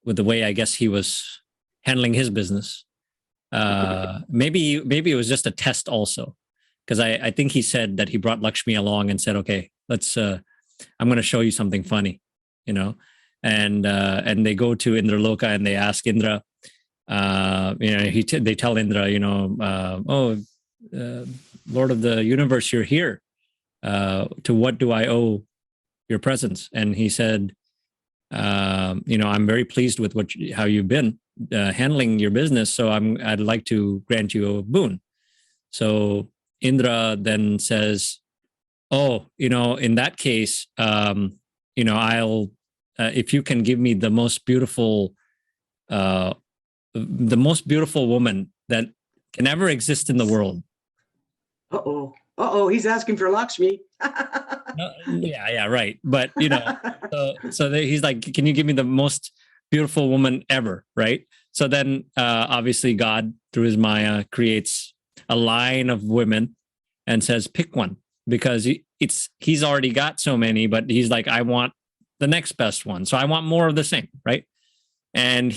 with the way I guess he was handling his business. Maybe it was just a test also, because I think he said that he brought Lakshmi along and said, okay, let's I'm going to show you something funny, you know, and they go to Indraloka and they ask Indra, they tell Indra, Lord of the universe, you're here. To what do I owe your presence? And he said, I'm very pleased with how you've been handling your business. So I'd like to grant you a boon. So Indra then says, oh, in that case, I'll, if you can give me uh, the most beautiful woman that can ever exist in the world. Uh-oh. Uh-oh, he's asking for Lakshmi. No, yeah, right. But he's like, can you give me the most beautiful woman ever, right? So then, obviously, God through his Maya creates a line of women and says, pick one, because he's already got so many, but he's like, I want the next best one, so I want more of the same, right? And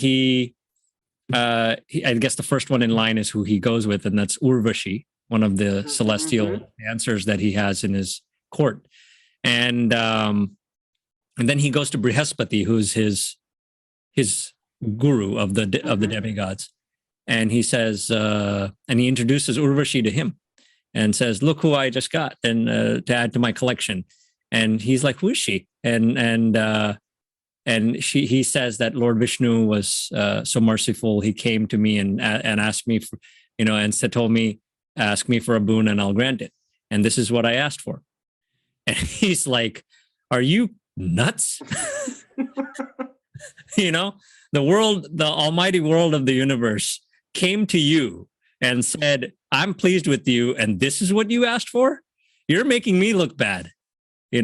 I guess the first one in line is who he goes with, and that's Urvashi, one of the celestial dancers that he has in his court. And then he goes to Brihaspati, who's his guru of the demigods, and he says, and he introduces Urvashi to him, and says, "Look who I just got, and to add to my collection." And he's like, "Who is she?" And he says that Lord Vishnu was so merciful. He came to me and asked me, for, and told me, ask me for a boon and I'll grant it. And this is what I asked for. And he's like, are you nuts? The almighty world of the universe came to you and said, I'm pleased with you. And this is what you asked for? You're making me look bad. You're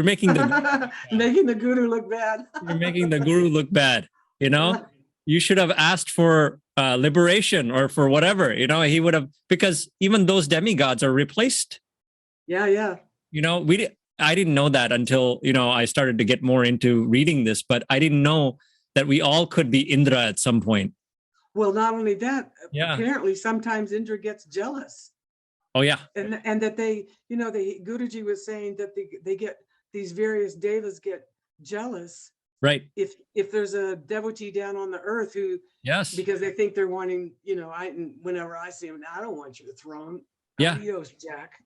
making the guru look bad. You're making the guru look bad. You should have asked for liberation or for whatever. He would have, because even those demigods are replaced. Yeah. I didn't know that until I started to get more into reading this, but I didn't know that we all could be Indra at some point. Well, not only that, apparently sometimes Indra gets jealous. Oh yeah, and that the Guruji was saying that they get, these various devas get jealous, right? If there's a devotee down on the earth who, because they think they're wanting, whenever I see them, I don't want your throne. Yeah, adios, Jack.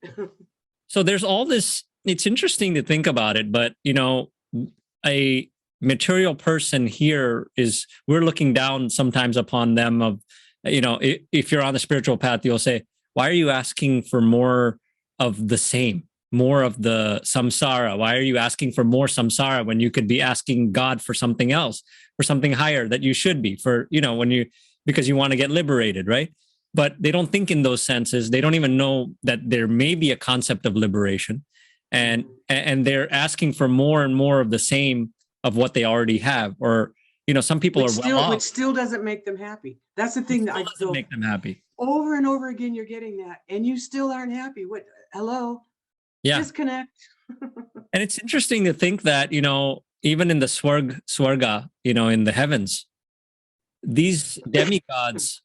So there's all this. It's interesting to think about it, but a material person here is, we're looking down sometimes upon them. Of if you're on the spiritual path, you'll say, why are you asking for more of the same, more of the samsara? Why are you asking for more samsara when you could be asking God for something else, for something higher that you should be, for, because you want to get liberated, right? But they don't think in those senses. They don't even know that there may be a concept of liberation. And they're asking for more and more of the same of what they already have. Or, some people which still doesn't make them happy. That's the thing that I feel. Make them happy. Over and over again, you're getting that, and you still aren't happy. What? Hello? Yeah. Disconnect. And it's interesting to think that, even in the swarga, in the heavens, these demigods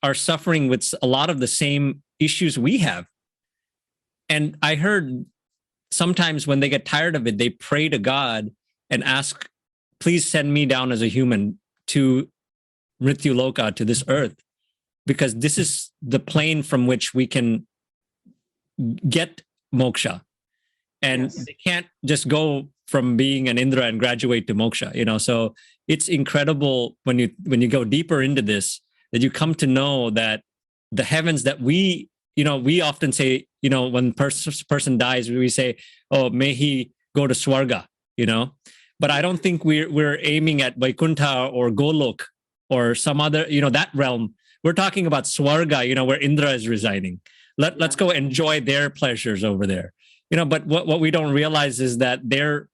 are suffering with a lot of the same issues we have. And I heard sometimes when they get tired of it, they pray to God and ask, please send me down as a human to Mrityu Loka, to this earth, because this is the plane from which we can get moksha. And they can't just go from being an Indra and graduate to moksha, so it's incredible when you go deeper into this, that you come to know that the heavens that we often say, when person dies, we say, oh, may he go to Swarga, but I don't think we're aiming at Vaikuntha or Golok or some other, that realm. We're talking about Swarga, where Indra is residing. Let's go enjoy their pleasures over there. But what we don't realize is that they're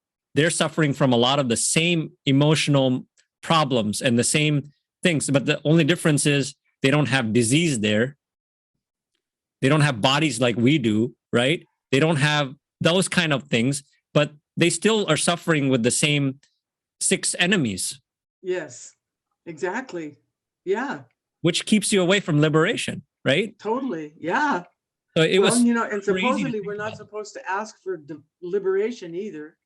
suffering from a lot of the same emotional problems and the same things. But the only difference is they don't have disease there. They don't have bodies like we do, right? They don't have those kind of things, but they still are suffering with the same 6 enemies. Yes, exactly. Yeah. Which keeps you away from liberation, right? Totally. Yeah. So and supposedly we're not supposed to ask for liberation either.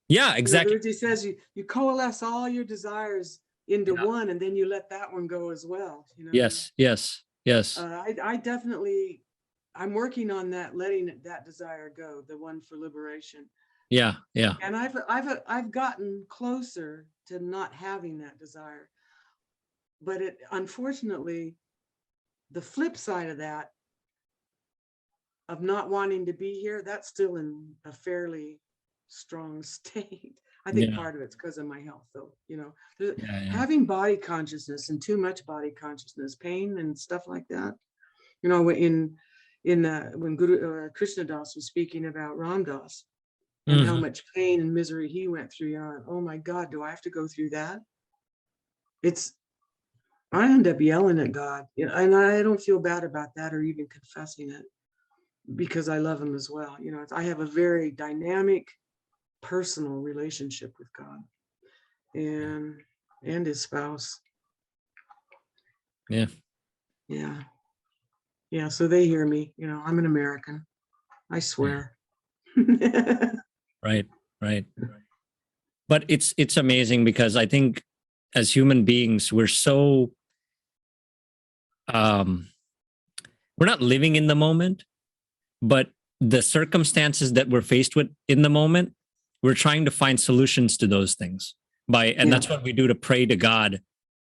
Yeah, exactly. He says you coalesce all your desires into one, and then you let that one go as well. Yes. I definitely, I'm working on that, letting that desire go, the one for liberation. Yeah. And I've gotten closer to not having that desire, but unfortunately, the flip side of that, of not wanting to be here, that's still in a fairly strong state. I think part of it's because of my health, though. Having body consciousness and too much body consciousness, pain and stuff like that. when Guru Krishna Das was speaking about Ram Das and how much pain and misery he went through. Oh my God, do I have to go through that? I end up yelling at God, and I don't feel bad about that or even confessing it, because I love him as well. I have a very dynamic, personal relationship with God and his spouse. Yeah. So they hear me. I'm an American, I swear. Right. But it's amazing, because I think as human beings, we're so we're not living in the moment, but the circumstances that we're faced with in the moment, we're trying to find solutions to those things that's what we do to pray to God.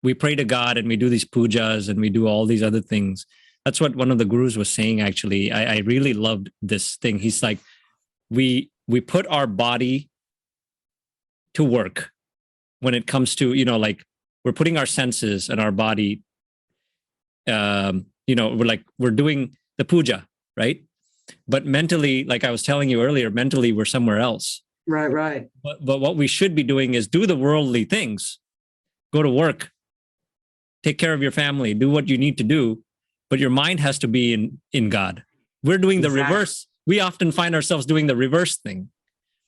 We pray to God and we do these pujas and we do all these other things. That's what one of the gurus was saying, actually. I really loved this thing. He's like, we put our body to work when it comes to, like, we're putting our senses and our body, we're doing the puja, right? But mentally, like I was telling you earlier, mentally we're somewhere else. Right. But what we should be doing is do the worldly things, go to work, take care of your family, do what you need to do, but your mind has to be in God. We're doing the reverse. We often find ourselves doing the reverse thing.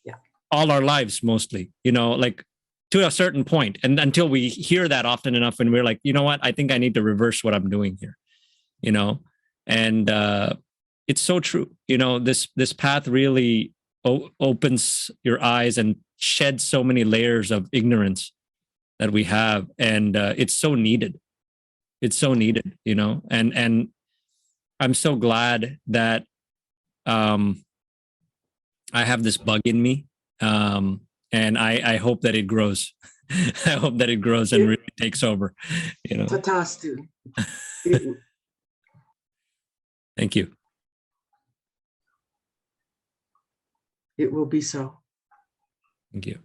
Yeah. All our lives, mostly, like to a certain point. And until we hear that often enough, and we're like, you know what, I think I need to reverse what I'm doing here, and it's so true. This path really opens your eyes and sheds so many layers of ignorance that we have. And it's so needed. It's so needed, and I'm so glad that I have this bug in me. And I hope that it grows. I hope that it grows and really takes over. Tatastu. Thank you. It will be so. Thank you.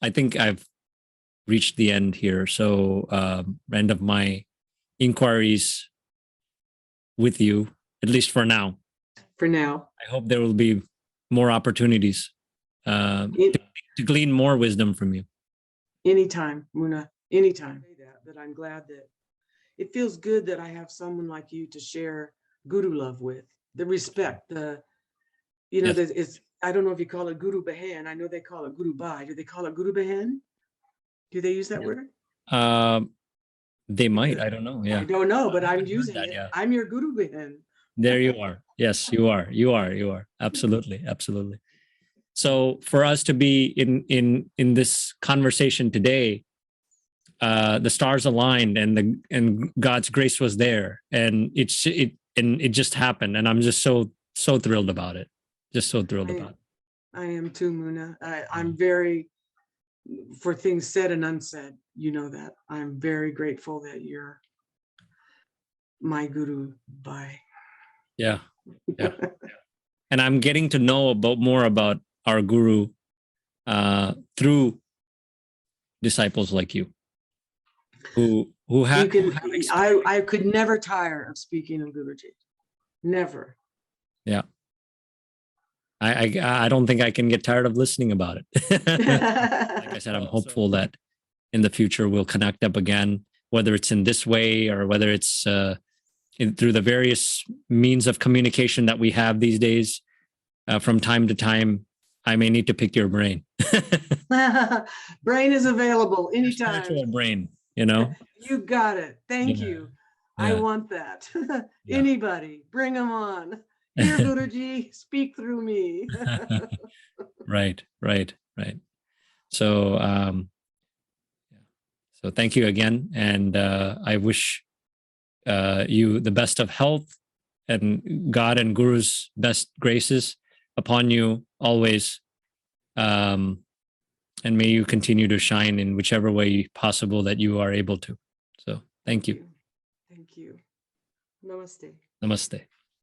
I think I've reached the end here. So end of my inquiries with you, at least for now. For now. I hope there will be more opportunities to glean more wisdom from you. Anytime, Muna, anytime. That I'm glad that it feels good that I have someone like you to share Guru love with, the respect, yes. I don't know if you call it Guru Behen. I know they call it Guru Bai. Do they call it Guru Behen? Do they use that word? They might. I don't know. Yeah. I don't know, but I'm using it. Yeah. I'm your Guru Behen. There you are. Yes, you are. You are. Absolutely. So for us to be in this conversation today, the stars aligned and God's grace was there, and it just happened, and I'm just so thrilled about it. Just so thrilled about it. I am too, Muna. I'm very, for things said and unsaid, that I'm very grateful that you're my Guru. Bye. Yeah. And I'm getting to know more about our Guru through disciples like you, who have. I could never tire of speaking of Guruji. Never. Yeah. I don't think I can get tired of listening about it. Like I said, I'm hopeful that in the future we'll connect up again, whether it's in this way or whether it's through the various means of communication that we have these days. From time to time, I may need to pick your brain. Brain is available anytime. Spiritual brain, You got it. Thank you. Yeah. I want that. Anybody, bring them on. Here, Guruji, speak through me. Right. So, so thank you again, and I wish you the best of health and God and Guru's best graces upon you always, and may you continue to shine in whichever way possible that you are able to. So, thank you. Thank you. Namaste. Namaste.